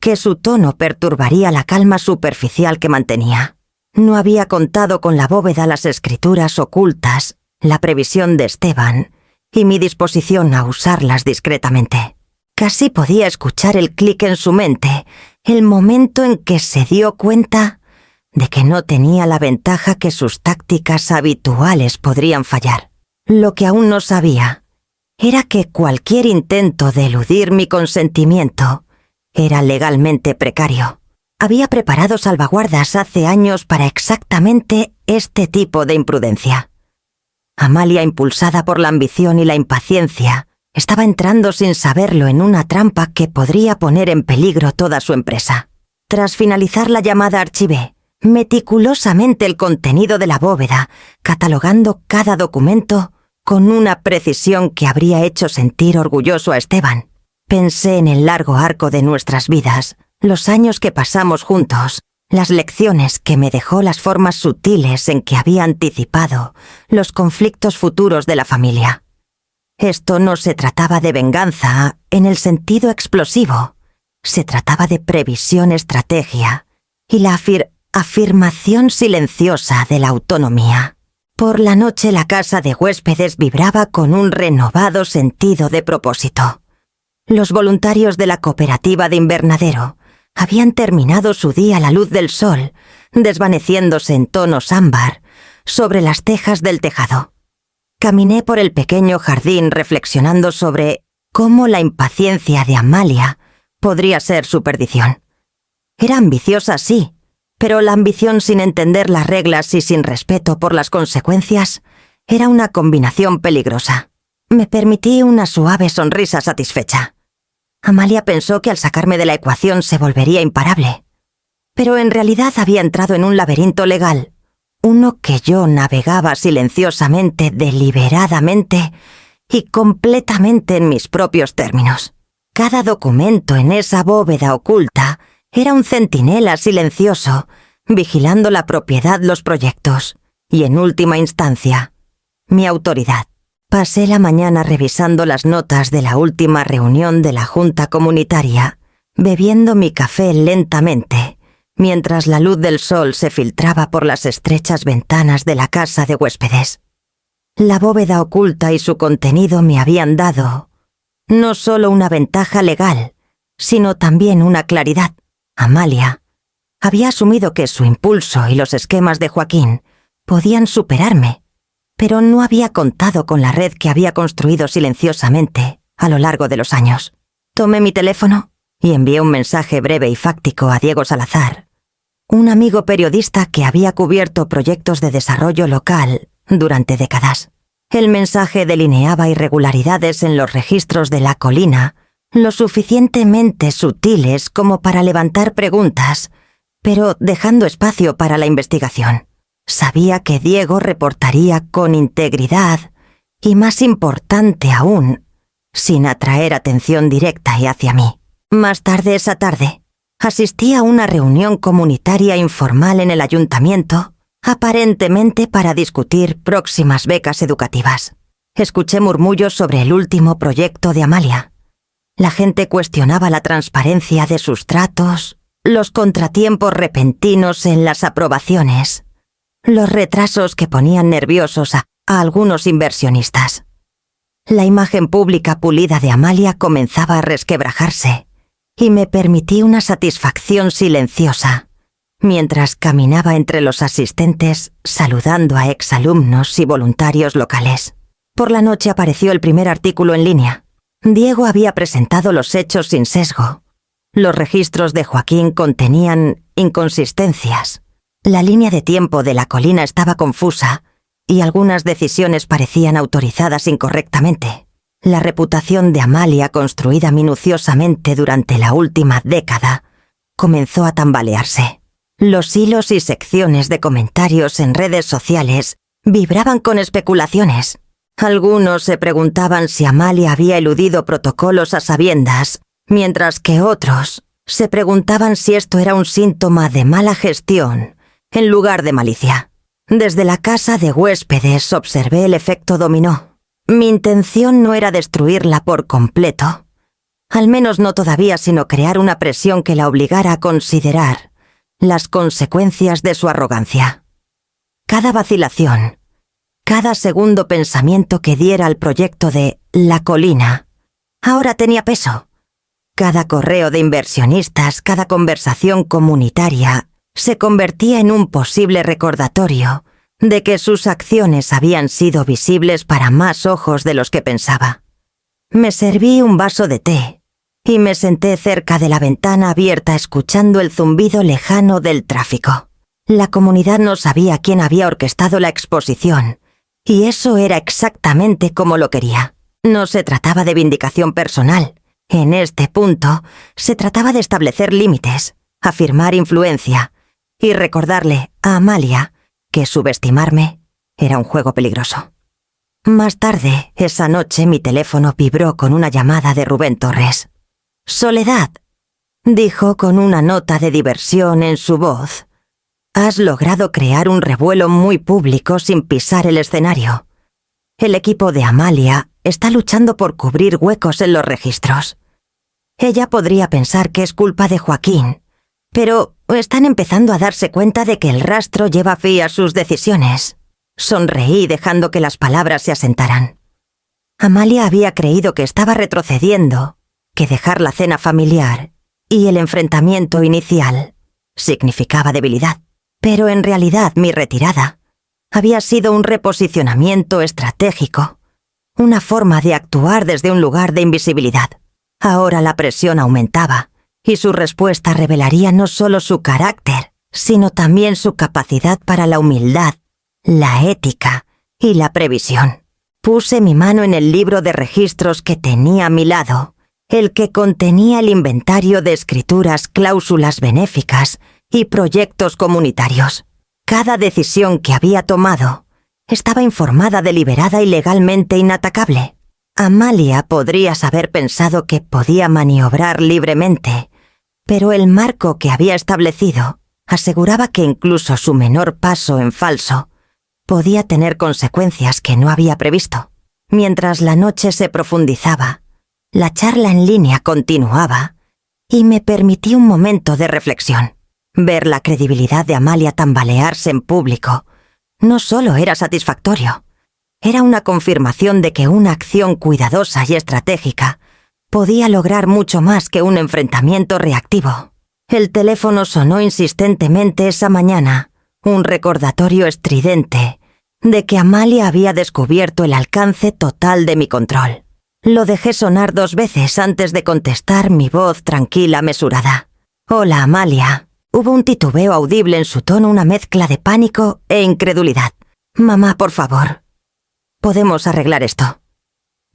que su tono perturbaría la calma superficial que mantenía. No había contado con la bóveda, las escrituras ocultas, la previsión de Esteban y mi disposición a usarlas discretamente. Casi podía escuchar el clic en su mente, el momento en que se dio cuenta de que no tenía la ventaja que sus tácticas habituales podrían fallar. Lo que aún no sabía era que cualquier intento de eludir mi consentimiento era legalmente precario. Había preparado salvaguardas hace años para exactamente este tipo de imprudencia. Amalia, impulsada por la ambición y la impaciencia, estaba entrando sin saberlo en una trampa que podría poner en peligro toda su empresa. Tras finalizar la llamada, archivé meticulosamente el contenido de la bóveda, catalogando cada documento con una precisión que habría hecho sentir orgulloso a Esteban. Pensé en el largo arco de nuestras vidas, los años que pasamos juntos, las lecciones que me dejó, las formas sutiles en que había anticipado los conflictos futuros de la familia. Esto no se trataba de venganza en el sentido explosivo, se trataba de previsión, estrategia y la afirmación silenciosa de la autonomía. Por la noche la casa de huéspedes vibraba con un renovado sentido de propósito. Los voluntarios de la cooperativa de invernadero habían terminado su día a la luz del sol, desvaneciéndose en tonos ámbar sobre las tejas del tejado. Caminé por el pequeño jardín reflexionando sobre cómo la impaciencia de Amalia podría ser su perdición. Era ambiciosa, sí, pero la ambición sin entender las reglas y sin respeto por las consecuencias era una combinación peligrosa. Me permití una suave sonrisa satisfecha. Amalia pensó que al sacarme de la ecuación se volvería imparable. Pero en realidad había entrado en un laberinto legal, uno que yo navegaba silenciosamente, deliberadamente y completamente en mis propios términos. Cada documento en esa bóveda oculta era un centinela silencioso, vigilando la propiedad, los proyectos y, en última instancia, mi autoridad. Pasé la mañana revisando las notas de la última reunión de la Junta Comunitaria, bebiendo mi café lentamente, mientras la luz del sol se filtraba por las estrechas ventanas de la casa de huéspedes. La bóveda oculta y su contenido me habían dado No solo una ventaja legal, sino también una claridad. Amalia había asumido que su impulso y los esquemas de Joaquín podían superarme, pero no había contado con la red que había construido silenciosamente a lo largo de los años. Tomé mi teléfono y envié un mensaje breve y fáctico a Diego Salazar, un amigo periodista que había cubierto proyectos de desarrollo local durante décadas. El mensaje delineaba irregularidades en los registros de La Colina, lo suficientemente sutiles como para levantar preguntas, pero dejando espacio para la investigación. Sabía que Diego reportaría con integridad y, más importante aún, sin atraer atención directa y hacia mí. Más tarde esa tarde, asistí a una reunión comunitaria informal en el ayuntamiento, aparentemente para discutir próximas becas educativas. Escuché murmullos sobre el último proyecto de Amalia. La gente cuestionaba la transparencia de sus tratos, los contratiempos repentinos en las aprobaciones, los retrasos que ponían nerviosos a algunos inversionistas. La imagen pública pulida de Amalia comenzaba a resquebrajarse y me permití una satisfacción silenciosa mientras caminaba entre los asistentes saludando a exalumnos y voluntarios locales. Por la noche apareció el primer artículo en línea. Diego había presentado los hechos sin sesgo. Los registros de Joaquín contenían inconsistencias. La línea de tiempo de La Colina estaba confusa y algunas decisiones parecían autorizadas incorrectamente. La reputación de Amalia, construida minuciosamente durante la última década, comenzó a tambalearse. Los hilos y secciones de comentarios en redes sociales vibraban con especulaciones. Algunos se preguntaban si Amalia había eludido protocolos a sabiendas, mientras que otros se preguntaban si esto era un síntoma de mala gestión en lugar de malicia. Desde la casa de huéspedes observé el efecto dominó. Mi intención no era destruirla por completo, al menos no todavía, sino crear una presión que la obligara a considerar las consecuencias de su arrogancia. Cada vacilación, cada segundo pensamiento que diera al proyecto de La Colina, ahora tenía peso. Cada correo de inversionistas, cada conversación comunitaria, se convertía en un posible recordatorio de que sus acciones habían sido visibles para más ojos de los que pensaba. Me serví un vaso de té y me senté cerca de la ventana abierta escuchando el zumbido lejano del tráfico. La comunidad no sabía quién había orquestado la exposición, y eso era exactamente como lo quería. No se trataba de vindicación personal. En este punto, se trataba de establecer límites, afirmar influencia y recordarle a Amalia que subestimarme era un juego peligroso. Más tarde, esa noche, mi teléfono vibró con una llamada de Rubén Torres. «Soledad», dijo con una nota de diversión en su voz, «has logrado crear un revuelo muy público sin pisar el escenario. El equipo de Amalia está luchando por cubrir huecos en los registros. Ella podría pensar que es culpa de Joaquín, pero están empezando a darse cuenta de que el rastro lleva fin a sus decisiones». Sonreí dejando que las palabras se asentaran. Amalia había creído que estaba retrocediendo, que dejar la cena familiar y el enfrentamiento inicial significaba debilidad, pero en realidad mi retirada había sido un reposicionamiento estratégico, una forma de actuar desde un lugar de invisibilidad. Ahora la presión aumentaba y su respuesta revelaría no solo su carácter, sino también su capacidad para la humildad, la ética y la previsión. Puse mi mano en el libro de registros que tenía a mi lado, el que contenía el inventario de escrituras, cláusulas benéficas y proyectos comunitarios. Cada decisión que había tomado estaba informada, deliberada y legalmente inatacable. Amalia podrías haber pensado que podía maniobrar libremente, pero el marco que había establecido aseguraba que incluso su menor paso en falso podía tener consecuencias que no había previsto. Mientras la noche se profundizaba, la charla en línea continuaba y me permití un momento de reflexión. Ver la credibilidad de Amalia tambalearse en público no solo era satisfactorio, era una confirmación de que una acción cuidadosa y estratégica podía lograr mucho más que un enfrentamiento reactivo. El teléfono sonó insistentemente esa mañana, un recordatorio estridente de que Amalia había descubierto el alcance total de mi control. Lo dejé sonar 2 veces antes de contestar mi voz tranquila, mesurada. «Hola, Amalia». Hubo un titubeo audible en su tono, una mezcla de pánico e incredulidad. «Mamá, por favor. Podemos arreglar esto».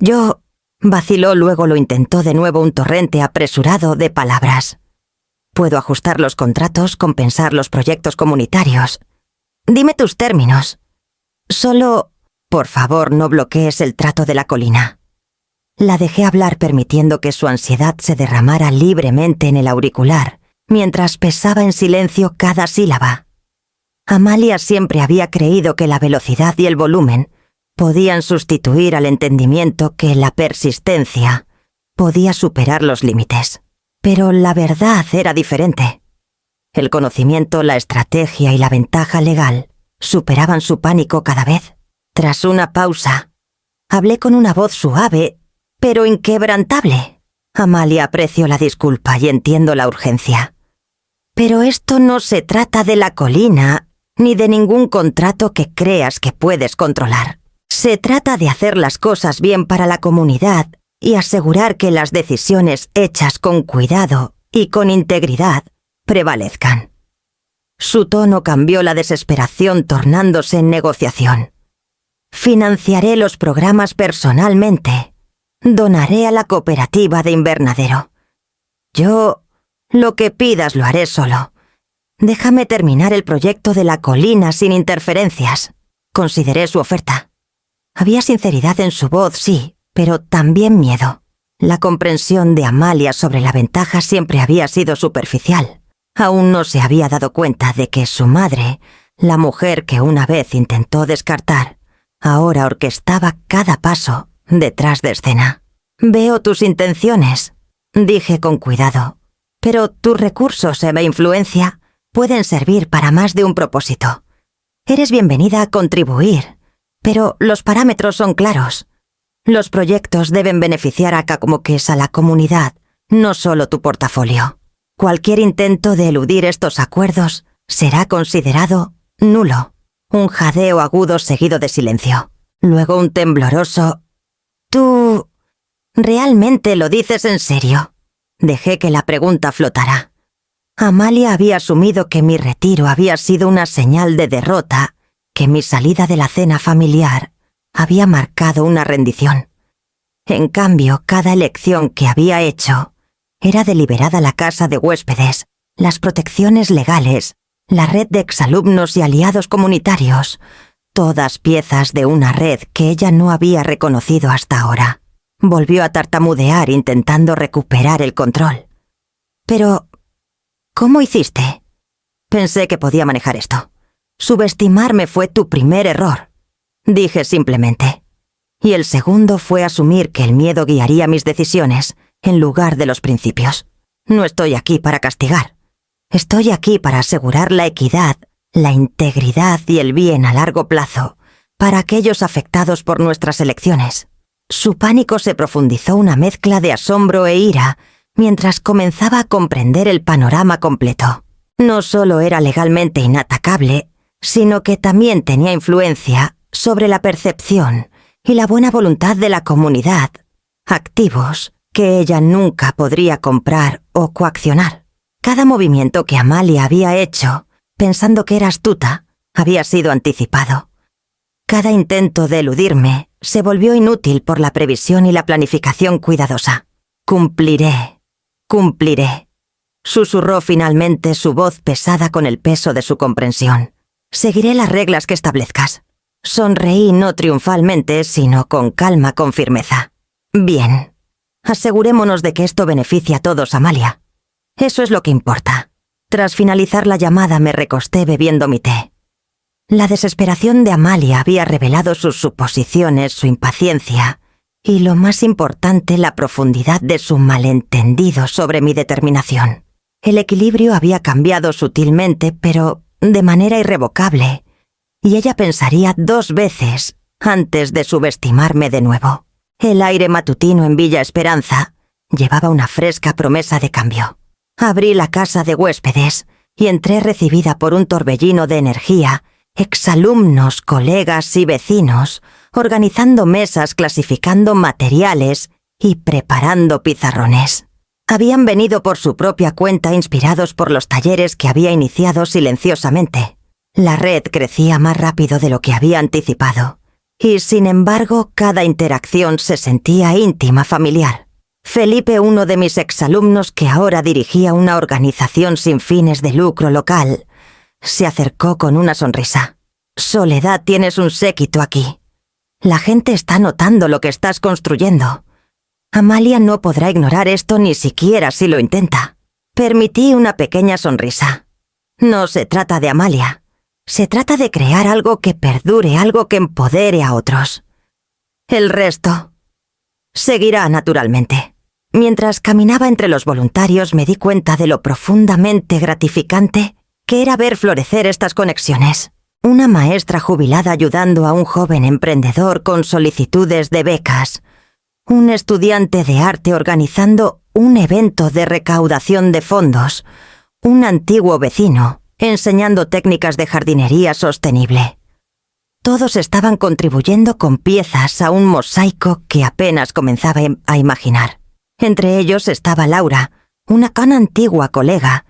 Yo... vaciló, luego lo intentó de nuevo, un torrente apresurado de palabras. «Puedo ajustar los contratos, compensar los proyectos comunitarios. Dime tus términos. Solo, por favor, no bloquees el trato de la colina». La dejé hablar, permitiendo que su ansiedad se derramara libremente en el auricular, mientras pesaba en silencio cada sílaba. Amalia siempre había creído que la velocidad y el volumen podían sustituir al entendimiento, que la persistencia podía superar los límites. Pero la verdad era diferente. El conocimiento, la estrategia y la ventaja legal superaban su pánico cada vez. Tras una pausa, hablé con una voz suave, pero inquebrantable. «Amalia, aprecio la disculpa y entiendo la urgencia. Pero esto no se trata de la colina, ni de ningún contrato que creas que puedes controlar. Se trata de hacer las cosas bien para la comunidad y asegurar que las decisiones hechas con cuidado y con integridad prevalezcan». Su tono cambió, la desesperación tornándose en negociación. «Financiaré los programas personalmente. Donaré a la cooperativa de invernadero. Lo que pidas lo haré solo. Déjame terminar el proyecto de la colina sin interferencias». Consideré su oferta. Había sinceridad en su voz, sí, pero también miedo. La comprensión de Amalia sobre la ventaja siempre había sido superficial. Aún no se había dado cuenta de que su madre, la mujer que una vez intentó descartar, ahora orquestaba cada paso detrás de escena. «Veo tus intenciones», dije con cuidado, «pero tus recursos e influencia pueden servir para más de un propósito. Eres bienvenida a contribuir, pero los parámetros son claros. Los proyectos deben beneficiar a la comunidad, no solo tu portafolio. Cualquier intento de eludir estos acuerdos será considerado nulo». Un jadeo agudo seguido de silencio. Luego un tembloroso «¿Tú realmente lo dices en serio?». Dejé que la pregunta flotara. Amalia había asumido que mi retiro había sido una señal de derrota, que mi salida de la cena familiar había marcado una rendición. En cambio, cada elección que había hecho era deliberada: la casa de huéspedes, las protecciones legales, la red de exalumnos y aliados comunitarios, todas piezas de una red que ella no había reconocido hasta ahora. Volvió a tartamudear, intentando recuperar el control. «Pero, ¿cómo hiciste?» «Pensé que podía manejar esto. Subestimarme fue tu primer error», dije simplemente. «Y el segundo fue asumir que el miedo guiaría mis decisiones en lugar de los principios. No estoy aquí para castigar. Estoy aquí para asegurar la equidad, la integridad y el bien a largo plazo para aquellos afectados por nuestras elecciones». Su pánico se profundizó, una mezcla de asombro e ira, mientras comenzaba a comprender el panorama completo. No solo era legalmente inatacable, sino que también tenía influencia sobre la percepción y la buena voluntad de la comunidad, activos que ella nunca podría comprar o coaccionar. Cada movimiento que Amalia había hecho, pensando que era astuta, había sido anticipado. Cada intento de eludirme se volvió inútil por la previsión y la planificación cuidadosa. «Cumpliré, cumpliré», susurró finalmente, su voz pesada con el peso de su comprensión. «Seguiré las reglas que establezcas». Sonreí, no triunfalmente, sino con calma, con firmeza. «Bien. Asegurémonos de que esto beneficie a todos, Amalia. Eso es lo que importa». Tras finalizar la llamada me recosté bebiendo mi té. La desesperación de Amalia había revelado sus suposiciones, su impaciencia y, lo más importante, la profundidad de su malentendido sobre mi determinación. El equilibrio había cambiado sutilmente, pero de manera irrevocable, y ella pensaría 2 veces antes de subestimarme de nuevo. El aire matutino en Villa Esperanza llevaba una fresca promesa de cambio. Abrí la casa de huéspedes y entré recibida por un torbellino de energía, exalumnos, colegas y vecinos, organizando mesas, clasificando materiales y preparando pizarrones. Habían venido por su propia cuenta inspirados por los talleres que había iniciado silenciosamente. La red crecía más rápido de lo que había anticipado, y sin embargo cada interacción se sentía íntima, familiar. Felipe, uno de mis exalumnos que ahora dirigía una organización sin fines de lucro local, se acercó con una sonrisa. «Soledad, tienes un séquito aquí. La gente está notando lo que estás construyendo. Amalia no podrá ignorar esto ni siquiera si lo intenta». Permití una pequeña sonrisa. No se trata de Amalia. Se trata de crear algo que perdure, algo que empodere a otros. El resto seguirá naturalmente. Mientras caminaba entre los voluntarios me di cuenta de lo profundamente gratificante que era ver florecer estas conexiones. Una maestra jubilada ayudando a un joven emprendedor con solicitudes de becas. Un estudiante de arte organizando un evento de recaudación de fondos. Un antiguo vecino enseñando técnicas de jardinería sostenible. Todos estaban contribuyendo con piezas a un mosaico que apenas comenzaba a imaginar. Entre ellos estaba Laura, una tan antigua colega,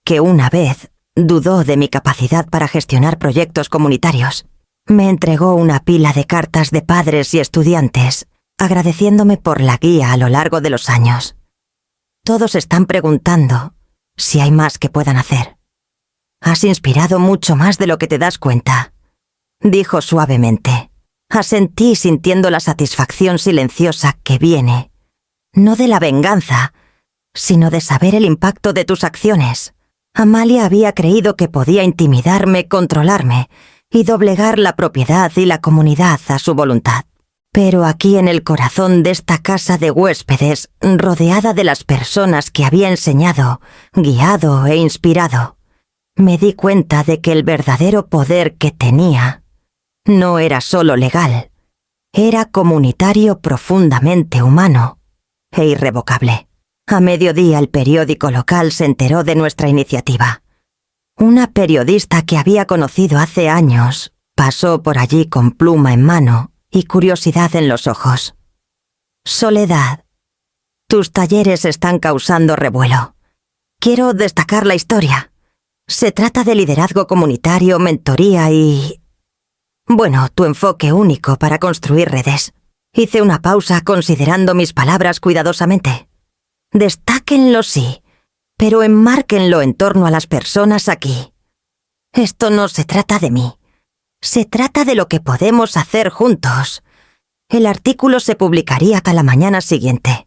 que una vez dudó de mi capacidad para gestionar proyectos comunitarios. Me entregó una pila de cartas de padres y estudiantes, agradeciéndome por la guía a lo largo de los años. Todos están preguntando si hay más que puedan hacer. «Has inspirado mucho más de lo que te das cuenta», dijo suavemente. Asentí sintiendo la satisfacción silenciosa que viene, no de la venganza, sino de saber el impacto de tus acciones. Amalia había creído que podía intimidarme, controlarme y doblegar la propiedad y la comunidad a su voluntad. Pero aquí en el corazón de esta casa de huéspedes, rodeada de las personas que había enseñado, guiado e inspirado, me di cuenta de que el verdadero poder que tenía no era solo legal, era comunitario, profundamente humano e irrevocable. A mediodía el periódico local se enteró de nuestra iniciativa. Una periodista que había conocido hace años pasó por allí con pluma en mano y curiosidad en los ojos. «Soledad, tus talleres están causando revuelo. Quiero destacar la historia. Se trata de liderazgo comunitario, mentoría y... bueno, tu enfoque único para construir redes». Hice una pausa considerando mis palabras cuidadosamente. «Destáquenlo, sí, pero enmárquenlo en torno a las personas aquí. Esto no se trata de mí. Se trata de lo que podemos hacer juntos». El artículo se publicaría hasta la mañana siguiente.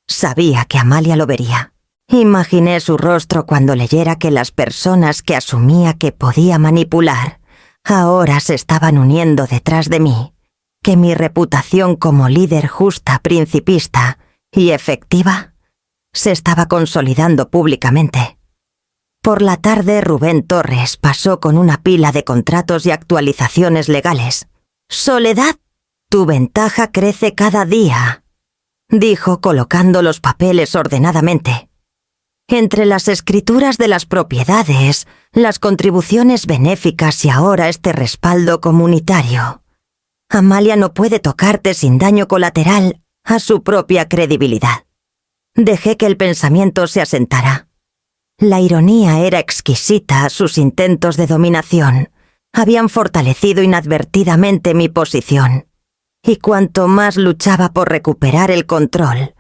Sabía que Amalia lo vería. Imaginé su rostro cuando leyera que las personas que asumía que podía manipular ahora se estaban uniendo detrás de mí, que mi reputación como líder justa, principista y efectiva se estaba consolidando públicamente. Por la tarde Rubén Torres pasó con una pila de contratos y actualizaciones legales. «Soledad, tu ventaja crece cada día», dijo colocando los papeles ordenadamente. Entre las escrituras de las propiedades, las contribuciones benéficas y ahora este respaldo comunitario, Amalia no puede tocarte sin daño colateral a su propia credibilidad. Dejé que el pensamiento se asentara. La ironía era exquisita, sus intentos de dominación habían fortalecido inadvertidamente mi posición. Y cuanto más luchaba por recuperar el control,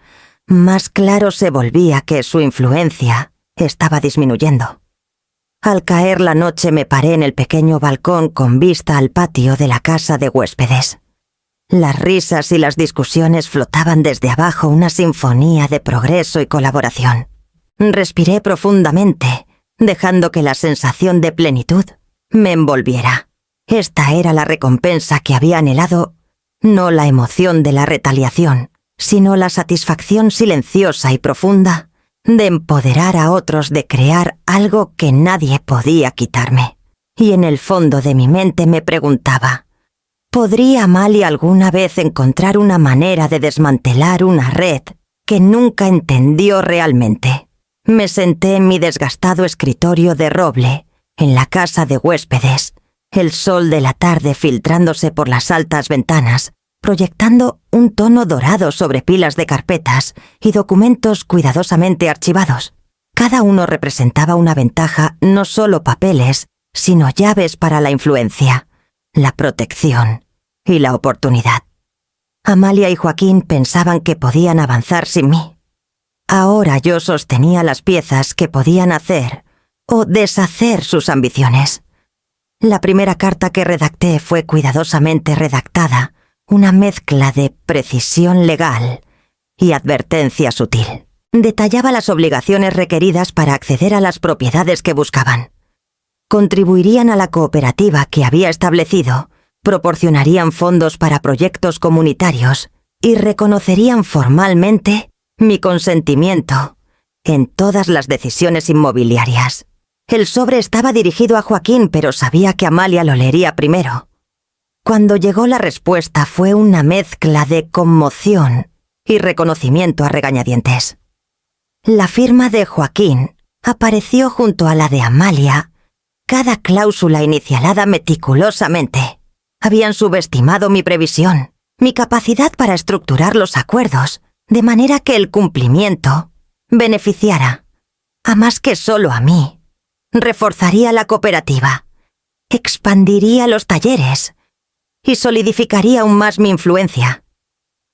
más claro se volvía que su influencia estaba disminuyendo. Al caer la noche me paré en el pequeño balcón con vista al patio de la casa de huéspedes. Las risas y las discusiones flotaban desde abajo, una sinfonía de progreso y colaboración. Respiré profundamente, dejando que la sensación de plenitud me envolviera. Esta era la recompensa que había anhelado, no la emoción de la retaliación, sino la satisfacción silenciosa y profunda de empoderar a otros, de crear algo que nadie podía quitarme. Y en el fondo de mi mente me preguntaba, ¿podría Amalia alguna vez encontrar una manera de desmantelar una red que nunca entendió realmente. Me senté en mi desgastado escritorio de roble, en la casa de huéspedes, el sol de la tarde filtrándose por las altas ventanas, proyectando un tono dorado sobre pilas de carpetas y documentos cuidadosamente archivados. Cada uno representaba una ventaja, no solo papeles, sino llaves para la influencia, la protección y la oportunidad. Amalia y Joaquín pensaban que podían avanzar sin mí. Ahora yo sostenía las piezas que podían hacer o deshacer sus ambiciones. La primera carta que redacté fue cuidadosamente redactada, una mezcla de precisión legal y advertencia sutil. Detallaba las obligaciones requeridas para acceder a las propiedades que buscaban. Contribuirían a la cooperativa que había establecido, proporcionarían fondos para proyectos comunitarios y reconocerían formalmente mi consentimiento en todas las decisiones inmobiliarias. El sobre estaba dirigido a Joaquín, pero sabía que Amalia lo leería primero. Cuando llegó la respuesta fue una mezcla de conmoción y reconocimiento a regañadientes. La firma de Joaquín apareció junto a la de Amalia, cada cláusula inicialada meticulosamente. Habían subestimado mi previsión, mi capacidad para estructurar los acuerdos, de manera que el cumplimiento beneficiara a más que solo a mí. Reforzaría la cooperativa, expandiría los talleres y solidificaría aún más mi influencia.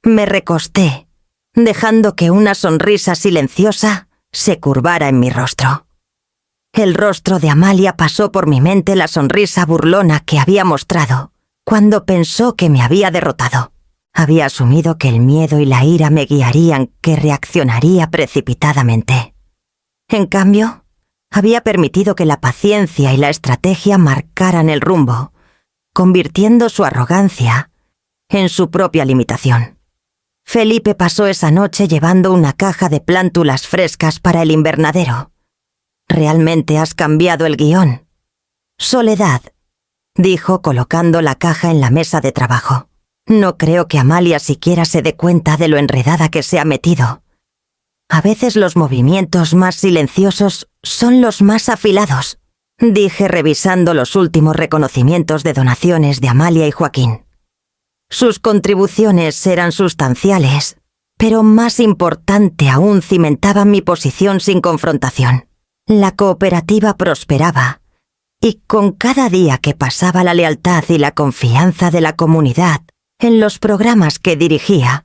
Me recosté, dejando que una sonrisa silenciosa se curvara en mi rostro. El rostro de Amalia pasó por mi mente la sonrisa burlona que había mostrado cuando pensó que me había derrotado. Había asumido que el miedo y la ira me guiarían, que reaccionaría precipitadamente. En cambio, había permitido que la paciencia y la estrategia marcaran el rumbo, convirtiendo su arrogancia en su propia limitación. Felipe pasó esa noche llevando una caja de plántulas frescas para el invernadero. «Realmente has cambiado el guión». «Soledad», dijo colocando la caja en la mesa de trabajo. «No creo que Amalia siquiera se dé cuenta de lo enredada que se ha metido. A veces los movimientos más silenciosos son los más afilados», dije revisando los últimos reconocimientos de donaciones de Amalia y Joaquín. Sus contribuciones eran sustanciales, pero más importante aún cimentaban mi posición sin confrontación. La cooperativa prosperaba, y con cada día que pasaba la lealtad y la confianza de la comunidad en los programas que dirigía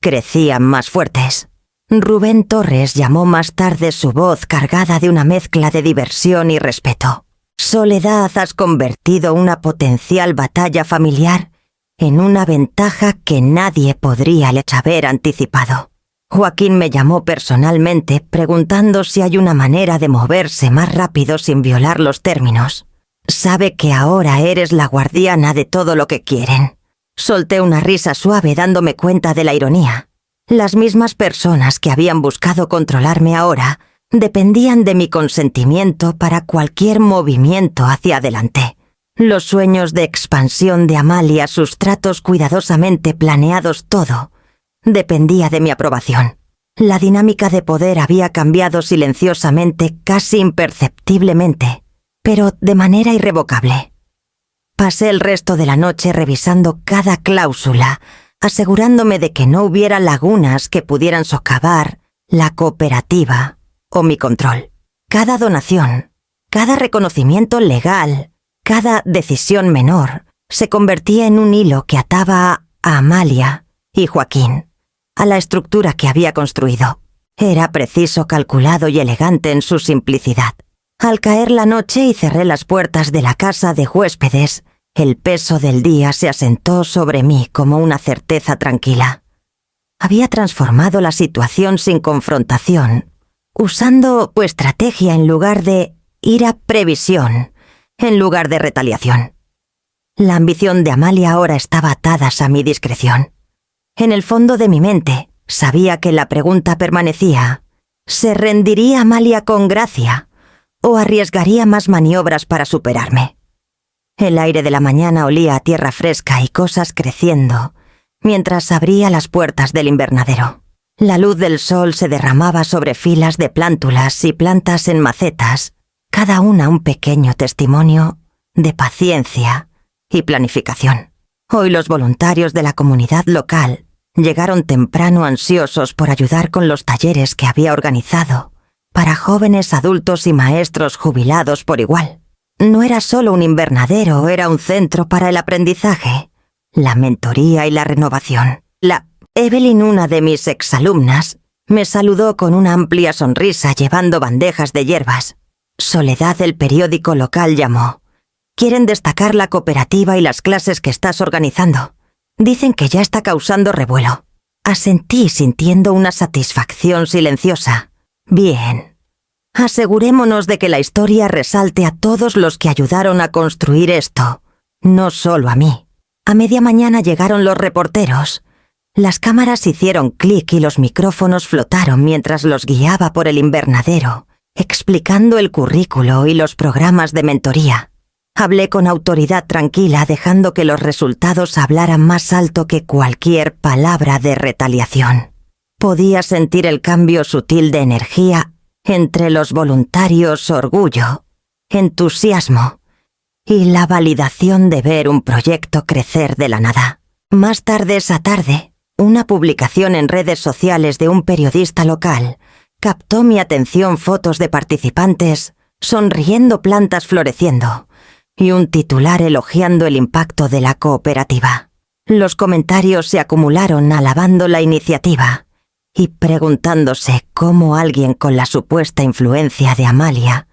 crecían más fuertes. Rubén Torres llamó más tarde su voz cargada de una mezcla de diversión y respeto. «Soledad, has convertido una potencial batalla familiar en una ventaja que nadie podría haber anticipado». Joaquín me llamó personalmente preguntando si hay una manera de moverse más rápido sin violar los términos. «Sabe que ahora eres la guardiana de todo lo que quieren». Solté una risa suave dándome cuenta de la ironía. Las mismas personas que habían buscado controlarme ahora dependían de mi consentimiento para cualquier movimiento hacia adelante. Los sueños de expansión de Amalia, sus tratos cuidadosamente planeados, todo dependía de mi aprobación. La dinámica de poder había cambiado silenciosamente, casi imperceptiblemente, pero de manera irrevocable. Pasé el resto de la noche revisando cada cláusula, asegurándome de que no hubiera lagunas que pudieran socavar la cooperativa o mi control. Cada donación, cada reconocimiento legal, cada decisión menor se convertía en un hilo que ataba a Amalia y Joaquín a la estructura que había construido. Era preciso, calculado y elegante en su simplicidad. Al caer la noche y cerré las puertas de la casa de huéspedes, el peso del día se asentó sobre mí como una certeza tranquila. Había transformado la situación sin confrontación, usando estrategia en lugar de ira, previsión en lugar de retaliación. La ambición de Amalia ahora estaba atada a mi discreción. En el fondo de mi mente sabía que la pregunta permanecía: ¿se rendiría Amalia con gracia o arriesgaría más maniobras para superarme? El aire de la mañana olía a tierra fresca y cosas creciendo mientras abría las puertas del invernadero. La luz del sol se derramaba sobre filas de plántulas y plantas en macetas, cada una un pequeño testimonio de paciencia y planificación. Hoy los voluntarios de la comunidad local llegaron temprano ansiosos por ayudar con los talleres que había organizado para jóvenes adultos y maestros jubilados por igual. No era solo un invernadero, era un centro para el aprendizaje, la mentoría y la renovación. Evelyn, una de mis exalumnas, me saludó con una amplia sonrisa llevando bandejas de hierbas. Soledad del periódico local llamó. Quieren destacar la cooperativa y las clases que estás organizando. Dicen que ya está causando revuelo. Asentí sintiendo una satisfacción silenciosa. Bien. Asegurémonos de que la historia resalte a todos los que ayudaron a construir esto, no solo a mí. A media mañana llegaron los reporteros. Las cámaras hicieron clic y los micrófonos flotaron mientras los guiaba por el invernadero, explicando el currículo y los programas de mentoría. Hablé con autoridad tranquila, dejando que los resultados hablaran más alto que cualquier palabra de retaliación. Podía sentir el cambio sutil de energía entre los voluntarios, orgullo, entusiasmo y la validación de ver un proyecto crecer de la nada. Más tarde esa tarde, una publicación en redes sociales de un periodista local captó mi atención: fotos de participantes sonriendo, plantas floreciendo y un titular elogiando el impacto de la cooperativa. Los comentarios se acumularon alabando la iniciativa y preguntándose cómo alguien con la supuesta influencia de Amalia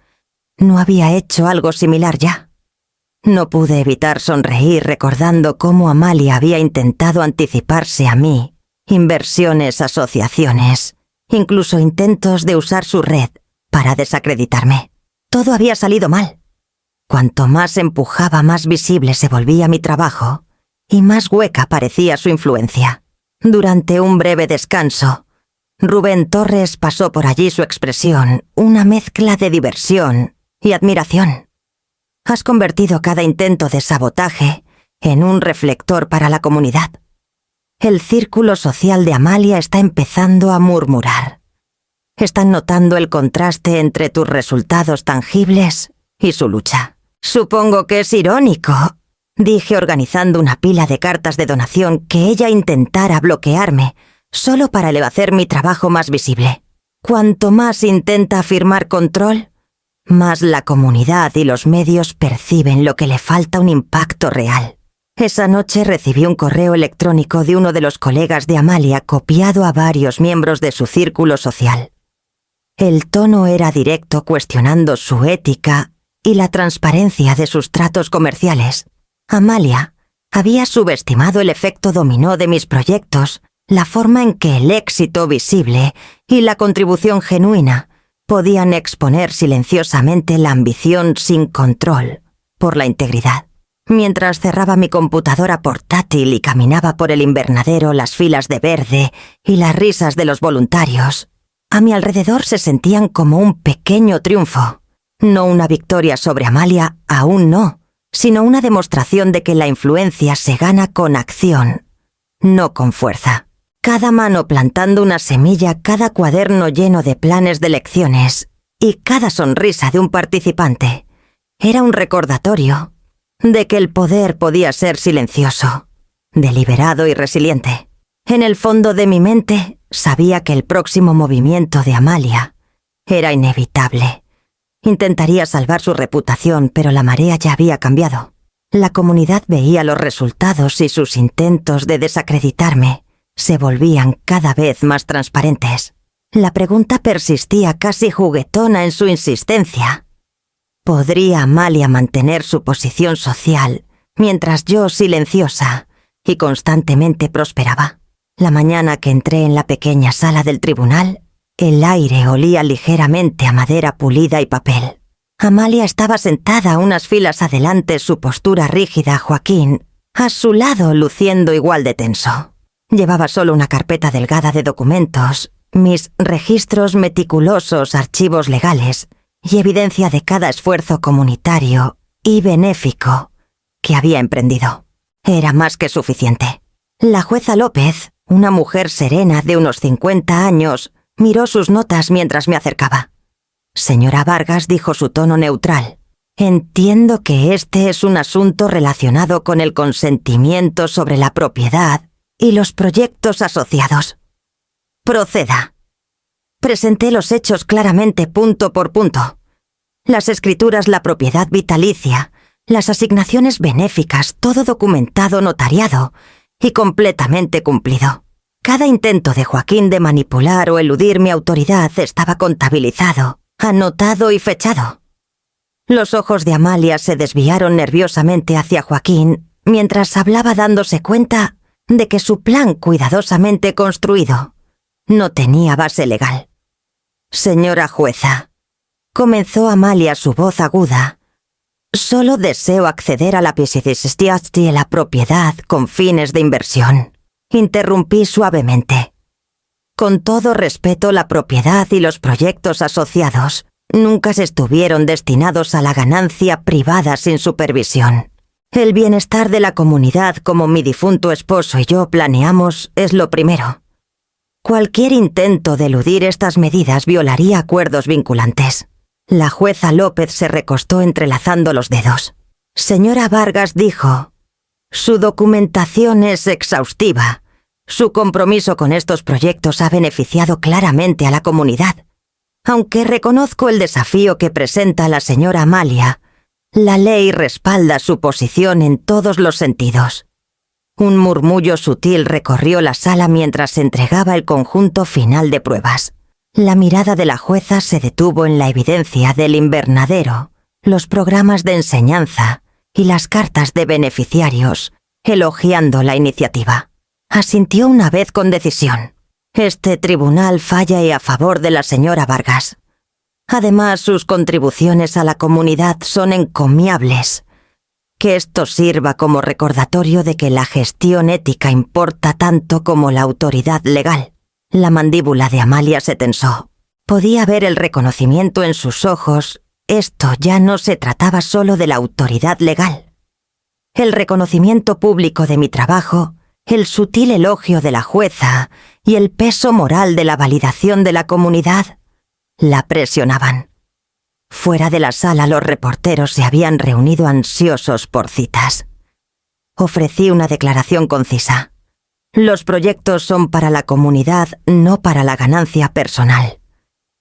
no había hecho algo similar ya. No pude evitar sonreír recordando cómo Amalia había intentado anticiparse a mí, inversiones, asociaciones, incluso intentos de usar su red para desacreditarme. Todo había salido mal. Cuanto más empujaba, más visible se volvía mi trabajo y más hueca parecía su influencia. Durante un breve descanso, Rubén Torres pasó por allí, su expresión, una mezcla de diversión y admiración. Has convertido cada intento de sabotaje en un reflector para la comunidad. El círculo social de Amalia está empezando a murmurar. Están notando el contraste entre tus resultados tangibles y su lucha. Supongo que es irónico, dije organizando una pila de cartas de donación, que ella intentara bloquearme solo para hacer mi trabajo más visible. Cuanto más intenta afirmar control, más la comunidad y los medios perciben lo que le falta: un impacto real. Esa noche recibí un correo electrónico de uno de los colegas de Amalia copiado a varios miembros de su círculo social. El tono era directo, cuestionando su ética y la transparencia de sus tratos comerciales. Amalia había subestimado el efecto dominó de mis proyectos, la forma en que el éxito visible y la contribución genuina podían exponer silenciosamente la ambición sin control por la integridad. Mientras cerraba mi computadora portátil y caminaba por el invernadero, las filas de verde y las risas de los voluntarios a mi alrededor se sentían como un pequeño triunfo. No una victoria sobre Amalia, aún no, sino una demostración de que la influencia se gana con acción, no con fuerza. Cada mano plantando una semilla, cada cuaderno lleno de planes de lecciones y cada sonrisa de un participante era un recordatorio de que el poder podía ser silencioso, deliberado y resiliente. En el fondo de mi mente sabía que el próximo movimiento de Amalia era inevitable. Intentaría salvar su reputación, pero la marea ya había cambiado. La comunidad veía los resultados y sus intentos de desacreditarme se volvían cada vez más transparentes. La pregunta persistía, casi juguetona en su insistencia. ¿Podría Amalia mantener su posición social mientras yo, silenciosa y constantemente, prosperaba? La mañana que entré en la pequeña sala del tribunal, el aire olía ligeramente a madera pulida y papel. Amalia estaba sentada unas filas adelante, su postura rígida, Joaquín a su lado, luciendo igual de tenso. Llevaba solo una carpeta delgada de documentos, mis registros meticulosos, archivos legales y evidencia de cada esfuerzo comunitario y benéfico que había emprendido. Era más que suficiente. La jueza López Una mujer serena de unos 50 años miró sus notas mientras me acercaba. Señora Vargas, dijo su tono neutral. Entiendo que este es un asunto relacionado con el consentimiento sobre la propiedad y los proyectos asociados. Proceda. Presenté los hechos claramente punto por punto. Las escrituras, la propiedad vitalicia, las asignaciones benéficas, todo documentado, notariado y completamente cumplido. Cada intento de Joaquín de manipular o eludir mi autoridad estaba contabilizado, anotado y fechado. Los ojos de Amalia se desviaron nerviosamente hacia Joaquín mientras hablaba, dándose cuenta de que su plan cuidadosamente construido no tenía base legal. Señora jueza, comenzó Amalia, su voz aguda, solo deseo acceder a la piscidistiasti, la propiedad con fines de inversión. Interrumpí suavemente. Con todo respeto, la propiedad y los proyectos asociados nunca se estuvieron destinados a la ganancia privada sin supervisión. El bienestar de la comunidad, como mi difunto esposo y yo planeamos, es lo primero. Cualquier intento de eludir estas medidas violaría acuerdos vinculantes. La jueza López se recostó entrelazando los dedos. Señora Vargas, dijo, su documentación es exhaustiva. Su compromiso con estos proyectos ha beneficiado claramente a la comunidad. Aunque reconozco el desafío que presenta la señora Amalia, la ley respalda su posición en todos los sentidos. Un murmullo sutil recorrió la sala mientras se entregaba el conjunto final de pruebas. La mirada de la jueza se detuvo en la evidencia del invernadero, los programas de enseñanza y las cartas de beneficiarios, elogiando la iniciativa. Asintió una vez con decisión. Este tribunal falla a favor de la señora Vargas. Además, sus contribuciones a la comunidad son encomiables. Que esto sirva como recordatorio de que la gestión ética importa tanto como la autoridad legal. La mandíbula de Amalia se tensó. Podía ver el reconocimiento en sus ojos. Esto ya no se trataba solo de la autoridad legal. El reconocimiento público de mi trabajo, el sutil elogio de la jueza y el peso moral de la validación de la comunidad la presionaban. Fuera de la sala, los reporteros se habían reunido ansiosos por citas. Ofrecí una declaración concisa. Los proyectos son para la comunidad, no para la ganancia personal.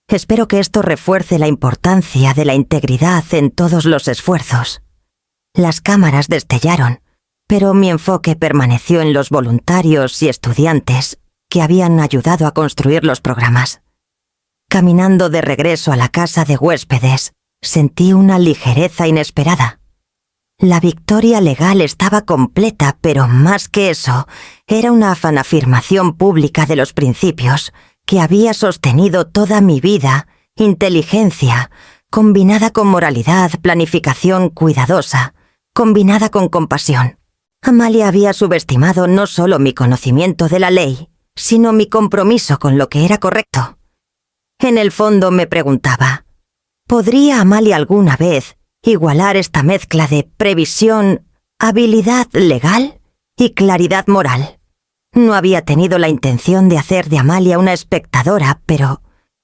Espero que esto refuerce la importancia de la integridad en todos los esfuerzos. Las cámaras destellaron, pero mi enfoque permaneció en los voluntarios y estudiantes que habían ayudado a construir los programas. Caminando de regreso a la casa de huéspedes, sentí una ligereza inesperada. La victoria legal estaba completa, pero más que eso, era una afirmación pública de los principios que había sostenido toda mi vida, inteligencia, combinada con moralidad, planificación cuidadosa, combinada con compasión. Amalia había subestimado no solo mi conocimiento de la ley, sino mi compromiso con lo que era correcto. En el fondo me preguntaba, ¿podría Amalia alguna vez igualar esta mezcla de previsión, habilidad legal y claridad moral? No había tenido la intención de hacer de Amalia una espectadora, pero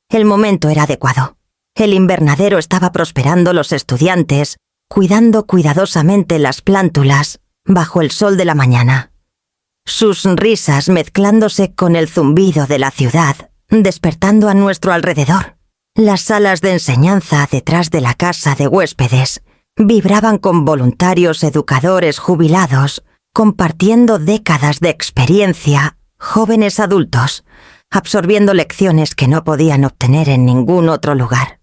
el momento era adecuado. El invernadero estaba prosperando, los estudiantes cuidando cuidadosamente las plántulas bajo el sol de la mañana. Sus risas mezclándose con el zumbido de la ciudad, despertando a nuestro alrededor. Las salas de enseñanza detrás de la casa de huéspedes vibraban con voluntarios educadores jubilados, compartiendo décadas de experiencia, jóvenes adultos, absorbiendo lecciones que no podían obtener en ningún otro lugar.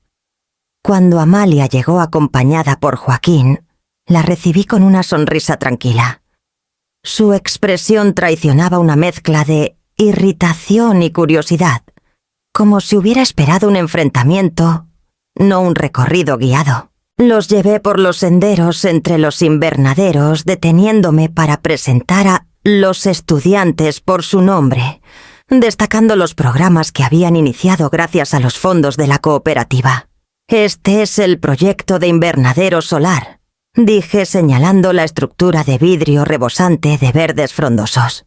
Cuando Amalia llegó acompañada por Joaquín, la recibí con una sonrisa tranquila. Su expresión traicionaba una mezcla de irritación y curiosidad, como si hubiera esperado un enfrentamiento, no un recorrido guiado. Los llevé por los senderos entre los invernaderos, deteniéndome para presentar a los estudiantes por su nombre, destacando los programas que habían iniciado gracias a los fondos de la cooperativa. Este es el proyecto de invernadero solar, dije señalando la estructura de vidrio rebosante de verdes frondosos.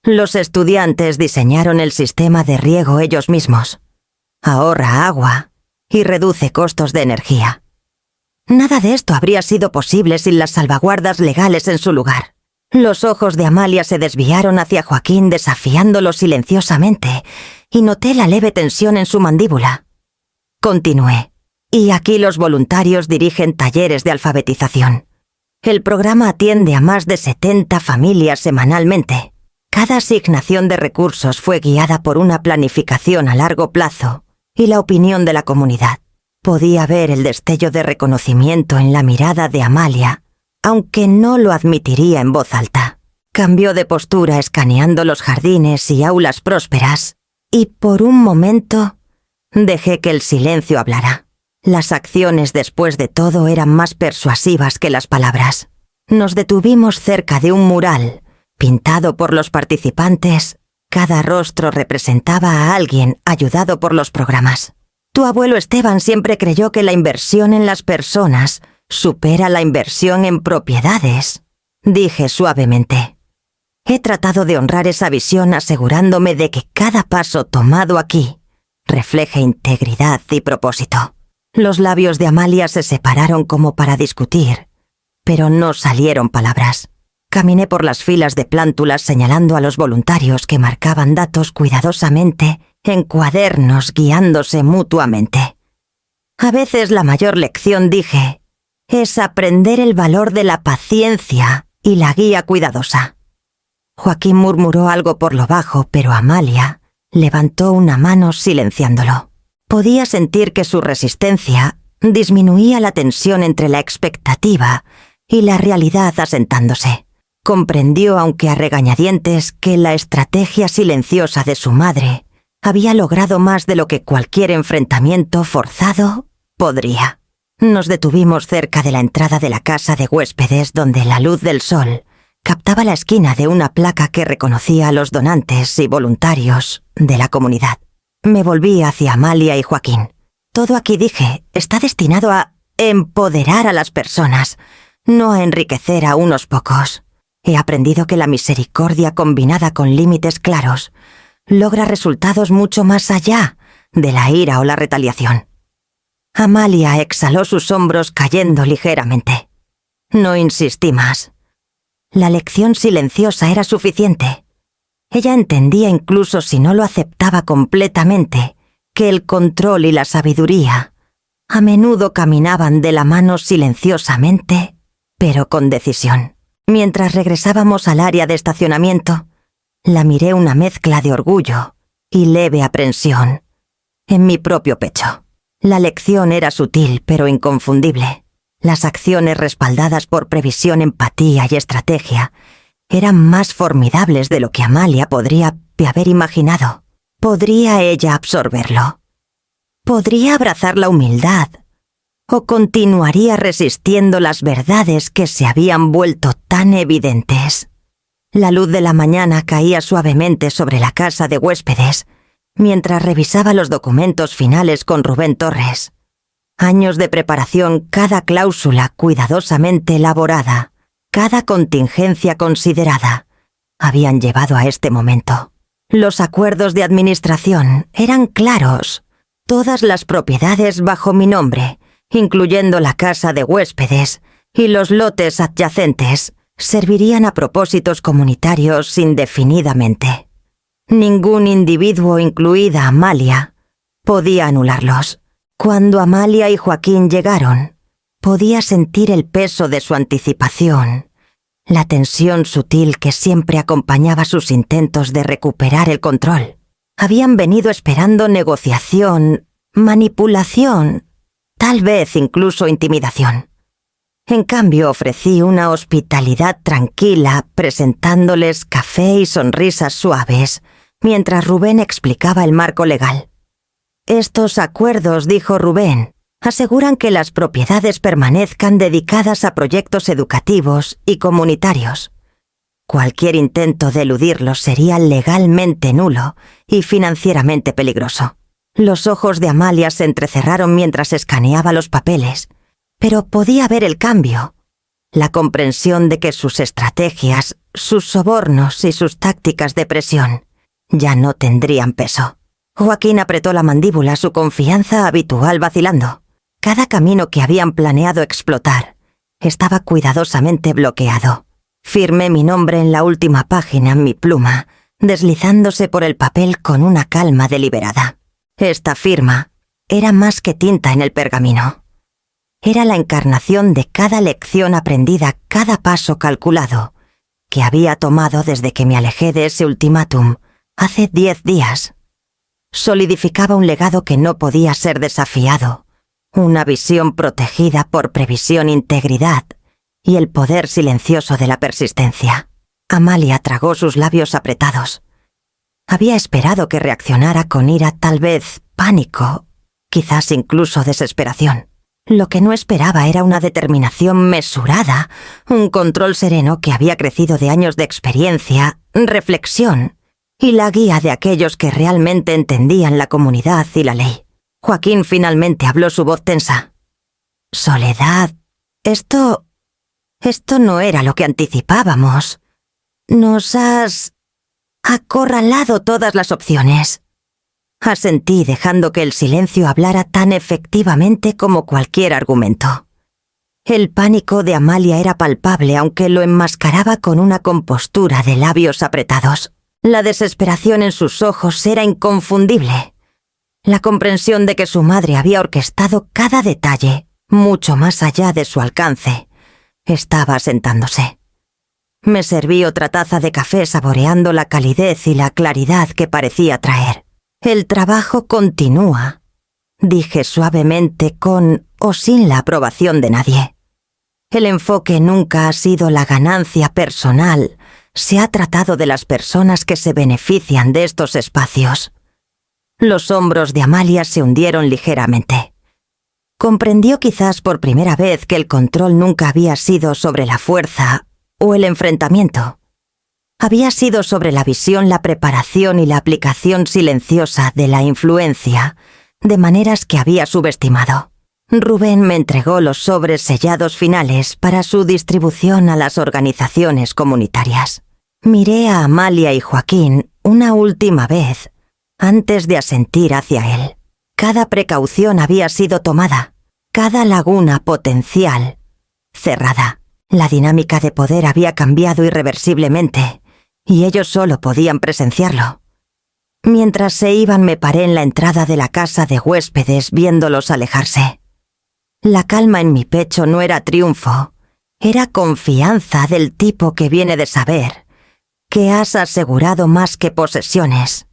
Los estudiantes diseñaron el sistema de riego ellos mismos. Ahorra agua y reduce costos de energía. Nada de esto habría sido posible sin las salvaguardas legales en su lugar. Los ojos de Amalia se desviaron hacia Joaquín desafiándolo silenciosamente y noté la leve tensión en su mandíbula. Continué. Y aquí los voluntarios dirigen talleres de alfabetización. El programa atiende a más de 70 familias semanalmente. Cada asignación de recursos fue guiada por una planificación a largo plazo y la opinión de la comunidad. Podía ver el destello de reconocimiento en la mirada de Amalia, aunque no lo admitiría en voz alta. Cambió de postura escaneando los jardines y aulas prósperas, y por un momento dejé que el silencio hablara. Las acciones después de todo eran más persuasivas que las palabras. Nos detuvimos cerca de un mural, pintado por los participantes. Cada rostro representaba a alguien ayudado por los programas. Tu abuelo Esteban siempre creyó que la inversión en las personas supera la inversión en propiedades, dije suavemente. He tratado de honrar esa visión asegurándome de que cada paso tomado aquí refleje integridad y propósito. Los labios de Amalia se separaron como para discutir, pero no salieron palabras. Caminé por las filas de plántulas señalando a los voluntarios que marcaban datos cuidadosamente en cuadernos guiándose mutuamente. A veces la mayor lección, dije, es aprender el valor de la paciencia y la guía cuidadosa. Joaquín murmuró algo por lo bajo, pero Amalia levantó una mano silenciándolo. Podía sentir que su resistencia disminuía la tensión entre la expectativa y la realidad asentándose. Comprendió, aunque a regañadientes, que la estrategia silenciosa de su madre había logrado más de lo que cualquier enfrentamiento forzado podría. Nos detuvimos cerca de la entrada de la casa de huéspedes donde la luz del sol captaba la esquina de una placa que reconocía a los donantes y voluntarios de la comunidad. Me volví hacia Amalia y Joaquín. Todo aquí, dije, está destinado a empoderar a las personas, no a enriquecer a unos pocos. He aprendido que la misericordia combinada con límites claros logra resultados mucho más allá de la ira o la retaliación. Amalia exhaló sus hombros cayendo ligeramente. No insistí más. La lección silenciosa era suficiente. Ella entendía, incluso si no lo aceptaba completamente, que el control y la sabiduría a menudo caminaban de la mano silenciosamente, pero con decisión. Mientras regresábamos al área de estacionamiento, la miré una mezcla de orgullo y leve aprensión en mi propio pecho. La lección era sutil pero inconfundible. Las acciones respaldadas por previsión, empatía y estrategia eran más formidables de lo que Amalia podría haber imaginado. ¿Podría ella absorberlo? ¿Podría abrazar la humildad? ¿O continuaría resistiendo las verdades que se habían vuelto tan evidentes? La luz de la mañana caía suavemente sobre la casa de huéspedes mientras revisaba los documentos finales con Rubén Torres. Años de preparación, cada cláusula cuidadosamente elaborada, cada contingencia considerada, habían llevado a este momento. Los acuerdos de administración eran claros. Todas las propiedades bajo mi nombre, incluyendo la casa de huéspedes y los lotes adyacentes, servirían a propósitos comunitarios indefinidamente. Ningún individuo, incluida Amalia, podía anularlos. Cuando Amalia y Joaquín llegaron, podía sentir el peso de su anticipación, la tensión sutil que siempre acompañaba sus intentos de recuperar el control. Habían venido esperando negociación, manipulación, tal vez incluso intimidación. En cambio, ofrecí una hospitalidad tranquila, presentándoles café y sonrisas suaves, mientras Rubén explicaba el marco legal. Estos acuerdos, dijo Rubén, aseguran que las propiedades permanezcan dedicadas a proyectos educativos y comunitarios. Cualquier intento de eludirlos sería legalmente nulo y financieramente peligroso. Los ojos de Amalia se entrecerraron mientras escaneaba los papeles, pero podía ver el cambio, la comprensión de que sus estrategias sus sobornos y sus tácticas de presión ya no tendrían peso. Joaquín apretó la mandíbula, su confianza habitual vacilando. Cada camino que habían planeado explotar estaba cuidadosamente bloqueado. Firmé mi nombre en la última página, mi pluma, deslizándose por el papel con una calma deliberada. Esta firma era más que tinta en el pergamino. Era la encarnación de cada lección aprendida, cada paso calculado, que había tomado desde que me alejé de ese ultimátum hace 10 días. Solidificaba un legado que no podía ser desafiado, una visión protegida por previsión, integridad y el poder silencioso de la persistencia. Amalia tragó sus labios apretados. Había esperado que reaccionara con ira, tal vez pánico, quizás incluso desesperación. Lo que no esperaba era una determinación mesurada, un control sereno que había crecido de años de experiencia, reflexión y la guía de aquellos que realmente entendían la comunidad y la ley. Joaquín finalmente habló, su voz tensa. Soledad, esto no era lo que anticipábamos. Nos has acorralado todas las opciones. Asentí, dejando que el silencio hablara tan efectivamente como cualquier argumento. El pánico de Amalia era palpable, aunque lo enmascaraba con una compostura de labios apretados. La desesperación en sus ojos era inconfundible. La comprensión de que su madre había orquestado cada detalle, mucho más allá de su alcance, estaba asentándose. Me serví otra taza de café, saboreando la calidez y la claridad que parecía traer. El trabajo continúa, dije suavemente, con o sin la aprobación de nadie. El enfoque nunca ha sido la ganancia personal, se ha tratado de las personas que se benefician de estos espacios. Los hombros de Amalia se hundieron ligeramente. Comprendió quizás por primera vez que el control nunca había sido sobre la fuerza o el enfrentamiento. Había sido sobre la visión, la preparación y la aplicación silenciosa de la influencia, de maneras que había subestimado. Rubén me entregó los sobres sellados finales para su distribución a las organizaciones comunitarias. Miré a Amalia y Joaquín una última vez antes de asentir hacia él. Cada precaución había sido tomada, cada laguna potencial cerrada. La dinámica de poder había cambiado irreversiblemente, y ellos solo podían presenciarlo. Mientras se iban, me paré en la entrada de la casa de huéspedes, viéndolos alejarse. La calma en mi pecho no era triunfo, era confianza del tipo que viene de saber que has asegurado más que posesiones.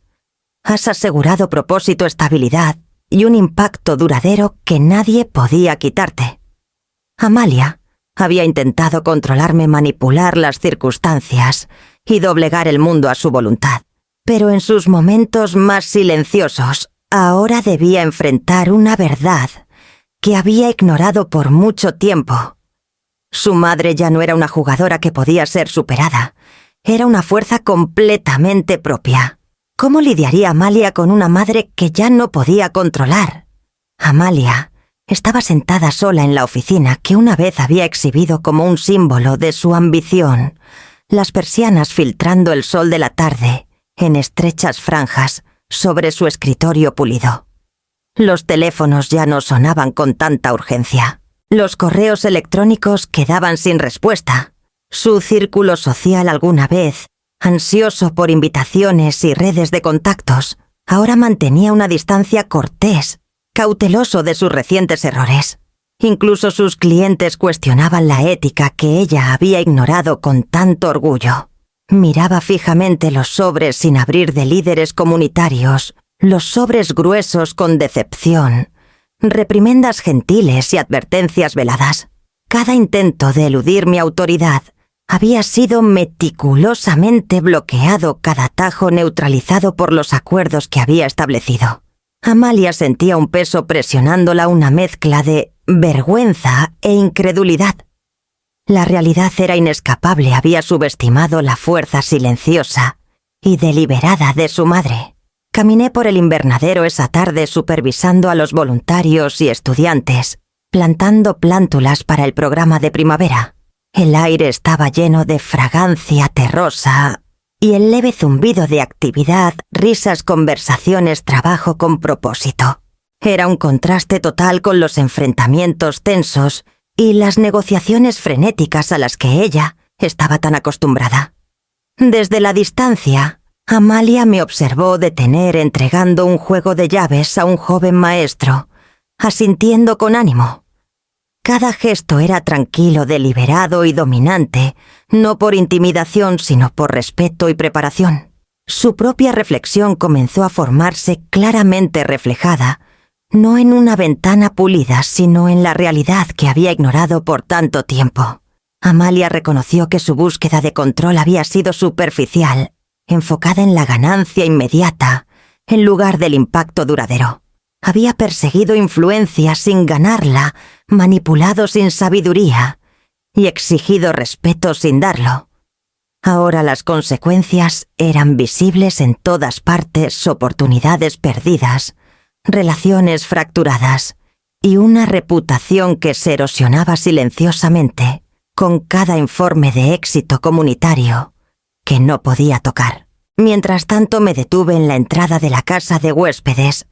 Has asegurado propósito, estabilidad y un impacto duradero que nadie podía quitarte. Amalia había intentado controlarme, manipular las circunstancias y doblegar el mundo a su voluntad. Pero en sus momentos más silenciosos, ahora debía enfrentar una verdad que había ignorado por mucho tiempo. Su madre ya no era una jugadora que podía ser superada. Era una fuerza completamente propia. ¿Cómo lidiaría Amalia con una madre que ya no podía controlar? Amalia estaba sentada sola en la oficina que una vez había exhibido como un símbolo de su ambición, las persianas filtrando el sol de la tarde en estrechas franjas sobre su escritorio pulido. Los teléfonos ya no sonaban con tanta urgencia. Los correos electrónicos quedaban sin respuesta. Su círculo social, alguna vez ansioso por invitaciones y redes de contactos, ahora mantenía una distancia cortés, cauteloso de sus recientes errores. Incluso sus clientes cuestionaban la ética que ella había ignorado con tanto orgullo. Miraba fijamente los sobres sin abrir de líderes comunitarios, los sobres gruesos con decepción, reprimendas gentiles y advertencias veladas. Cada intento de eludir mi autoridad había sido meticulosamente bloqueado, cada atajo neutralizado por los acuerdos que había establecido. Amalia sentía un peso presionándola, una mezcla de vergüenza e incredulidad. La realidad era inescapable, había subestimado la fuerza silenciosa y deliberada de su madre. Caminé por el invernadero esa tarde supervisando a los voluntarios y estudiantes, plantando plántulas para el programa de primavera. El aire estaba lleno de fragancia terrosa y el leve zumbido de actividad, risas, conversaciones, trabajo con propósito. Era un contraste total con los enfrentamientos tensos y las negociaciones frenéticas a las que ella estaba tan acostumbrada. Desde la distancia, Amalia me observó detener entregando un juego de llaves a un joven maestro, asintiendo con ánimo. Cada gesto era tranquilo, deliberado y dominante, no por intimidación sino por respeto y preparación. Su propia reflexión comenzó a formarse claramente reflejada, no en una ventana pulida, sino en la realidad que había ignorado por tanto tiempo. Amalia reconoció que su búsqueda de control había sido superficial, enfocada en la ganancia inmediata, en lugar del impacto duradero. Había perseguido influencia sin ganarla, manipulado sin sabiduría y exigido respeto sin darlo. Ahora las consecuencias eran visibles en todas partes: oportunidades perdidas, relaciones fracturadas y una reputación que se erosionaba silenciosamente con cada informe de éxito comunitario que no podía tocar. Mientras tanto me detuve en la entrada de la casa de huéspedes,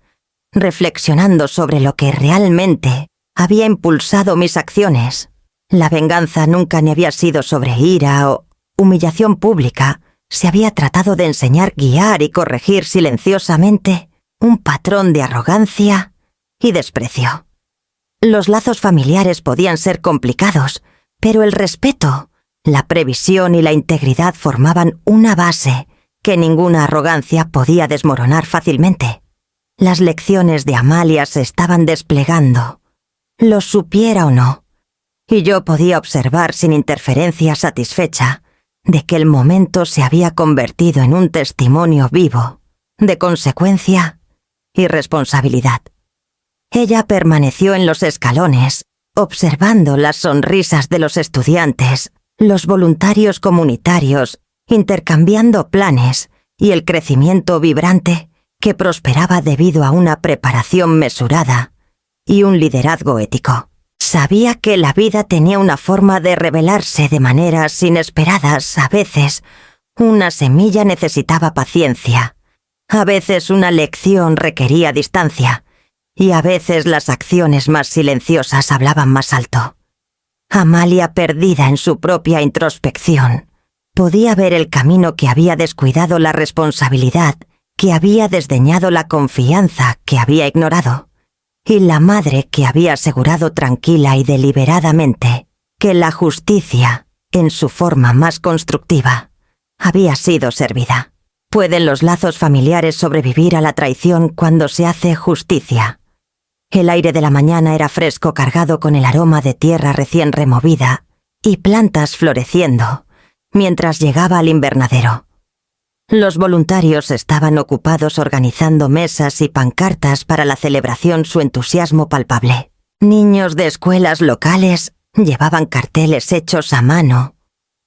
reflexionando sobre lo que realmente había impulsado mis acciones. La venganza nunca ni había sido sobre ira o humillación pública. Se había tratado de enseñar, guiar y corregir silenciosamente un patrón de arrogancia y desprecio. Los lazos familiares podían ser complicados, pero el respeto, la previsión y la integridad formaban una base que ninguna arrogancia podía desmoronar fácilmente. Las lecciones de Amalia se estaban desplegando, lo supiera o no, y yo podía observar sin interferencia, satisfecha de que el momento se había convertido en un testimonio vivo de consecuencia y responsabilidad. Ella permaneció en los escalones, observando las sonrisas de los estudiantes, los voluntarios comunitarios, intercambiando planes y el crecimiento vibrante que prosperaba debido a una preparación mesurada y un liderazgo ético. Sabía que la vida tenía una forma de revelarse de maneras inesperadas. A veces, una semilla necesitaba paciencia, a veces una lección requería distancia, y a veces las acciones más silenciosas hablaban más alto. Amalia, perdida en su propia introspección, podía ver el camino que había descuidado, la responsabilidad que había desdeñado, la confianza que había ignorado, y la madre que había asegurado tranquila y deliberadamente que la justicia, en su forma más constructiva, había sido servida. ¿Pueden los lazos familiares sobrevivir a la traición cuando se hace justicia? El aire de la mañana era fresco, cargado con el aroma de tierra recién removida y plantas floreciendo, mientras llegaba al invernadero. Los voluntarios estaban ocupados organizando mesas y pancartas para la celebración, su entusiasmo palpable. Niños de escuelas locales llevaban carteles hechos a mano,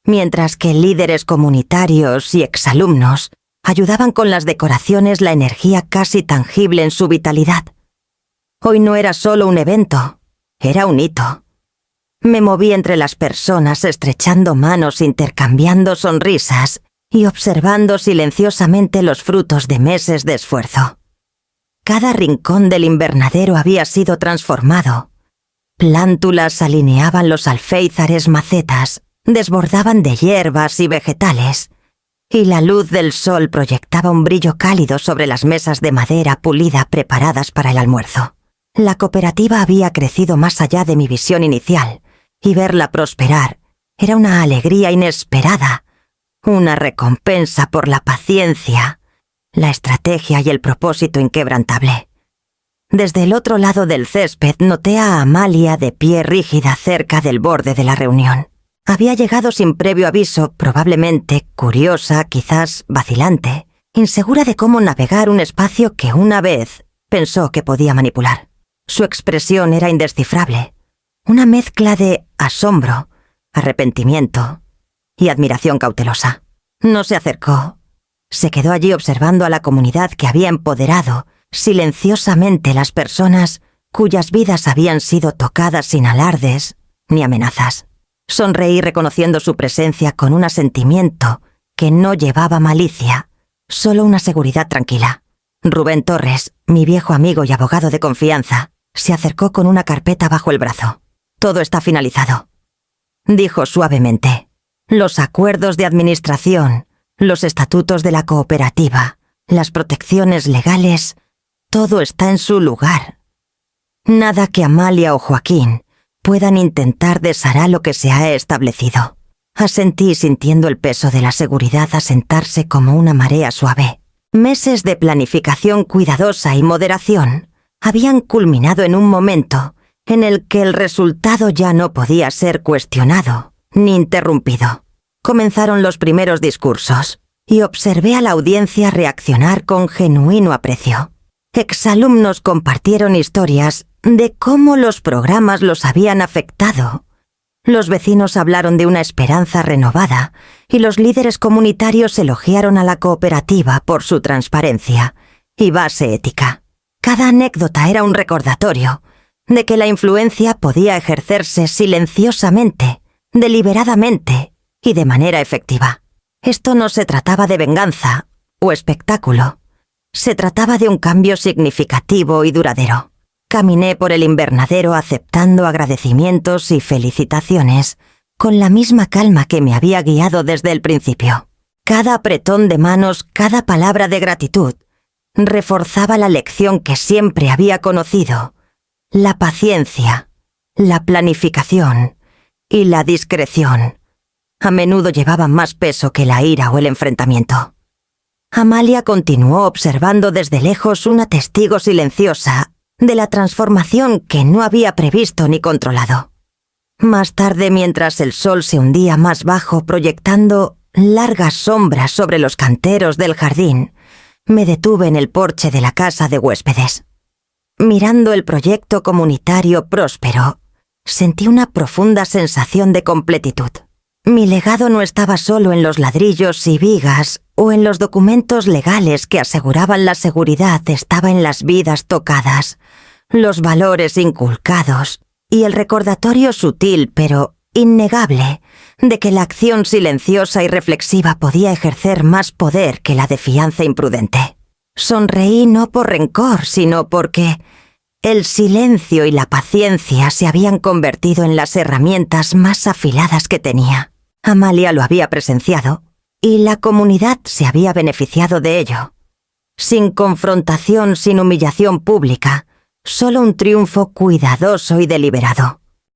mientras que líderes comunitarios y exalumnos ayudaban con las decoraciones, la energía casi tangible en su vitalidad. Hoy no era solo un evento, era un hito. Me moví entre las personas, estrechando manos, intercambiando sonrisas y observando silenciosamente los frutos de meses de esfuerzo. Cada rincón del invernadero había sido transformado. Plántulas alineaban los alféizares, macetas desbordaban de hierbas y vegetales, y la luz del sol proyectaba un brillo cálido sobre las mesas de madera pulida preparadas para el almuerzo. La cooperativa había crecido más allá de mi visión inicial, y verla prosperar era una alegría inesperada, una recompensa por la paciencia, la estrategia y el propósito inquebrantable. Desde el otro lado del césped noté a Amalia de pie rígida cerca del borde de la reunión. Había llegado sin previo aviso, probablemente curiosa, quizás vacilante, insegura de cómo navegar un espacio que una vez pensó que podía manipular. Su expresión era indescifrable, una mezcla de asombro, arrepentimiento y admiración cautelosa. No se acercó. Se quedó allí observando a la comunidad que había empoderado silenciosamente las personas cuyas vidas habían sido tocadas sin alardes ni amenazas. Sonreí reconociendo su presencia con un asentimiento que no llevaba malicia, solo una seguridad tranquila. Rubén Torres, mi viejo amigo y abogado de confianza, se acercó con una carpeta bajo el brazo. «Todo está finalizado», dijo suavemente. «Los acuerdos de administración, los estatutos de la cooperativa, las protecciones legales, todo está en su lugar. Nada que Amalia o Joaquín puedan intentar deshará lo que se ha establecido». Asentí sintiendo el peso de la seguridad asentarse como una marea suave. Meses de planificación cuidadosa y moderación habían culminado en un momento en el que el resultado ya no podía ser cuestionado ni interrumpido. Comenzaron los primeros discursos y observé a la audiencia reaccionar con genuino aprecio. Exalumnos compartieron historias de cómo los programas los habían afectado. Los vecinos hablaron de una esperanza renovada y los líderes comunitarios elogiaron a la cooperativa por su transparencia y base ética. Cada anécdota era un recordatorio de que la influencia podía ejercerse silenciosamente, deliberadamente y de manera efectiva. Esto no se trataba de venganza o espectáculo. Se trataba de un cambio significativo y duradero. Caminé por el invernadero aceptando agradecimientos y felicitaciones con la misma calma que me había guiado desde el principio. Cada apretón de manos, cada palabra de gratitud, reforzaba la lección que siempre había conocido: la paciencia, la planificación y la discreción. A menudo llevaban más peso que la ira o el enfrentamiento. Amalia continuó observando desde lejos, una testigo silenciosa de la transformación que no había previsto ni controlado. Más tarde, mientras el sol se hundía más bajo proyectando largas sombras sobre los canteros del jardín, me detuve en el porche de la casa de huéspedes. Mirando el proyecto comunitario próspero, sentí una profunda sensación de completitud. Mi legado no estaba solo en los ladrillos y vigas o en los documentos legales que aseguraban la seguridad, estaba en las vidas tocadas, los valores inculcados y el recordatorio sutil pero innegable de que la acción silenciosa y reflexiva podía ejercer más poder que la de fianza imprudente. Sonreí no por rencor, sino porque el silencio y la paciencia se habían convertido en las herramientas más afiladas que tenía. Amalia lo había presenciado y la comunidad se había beneficiado de ello. Sin confrontación, sin humillación pública, solo un triunfo cuidadoso y deliberado.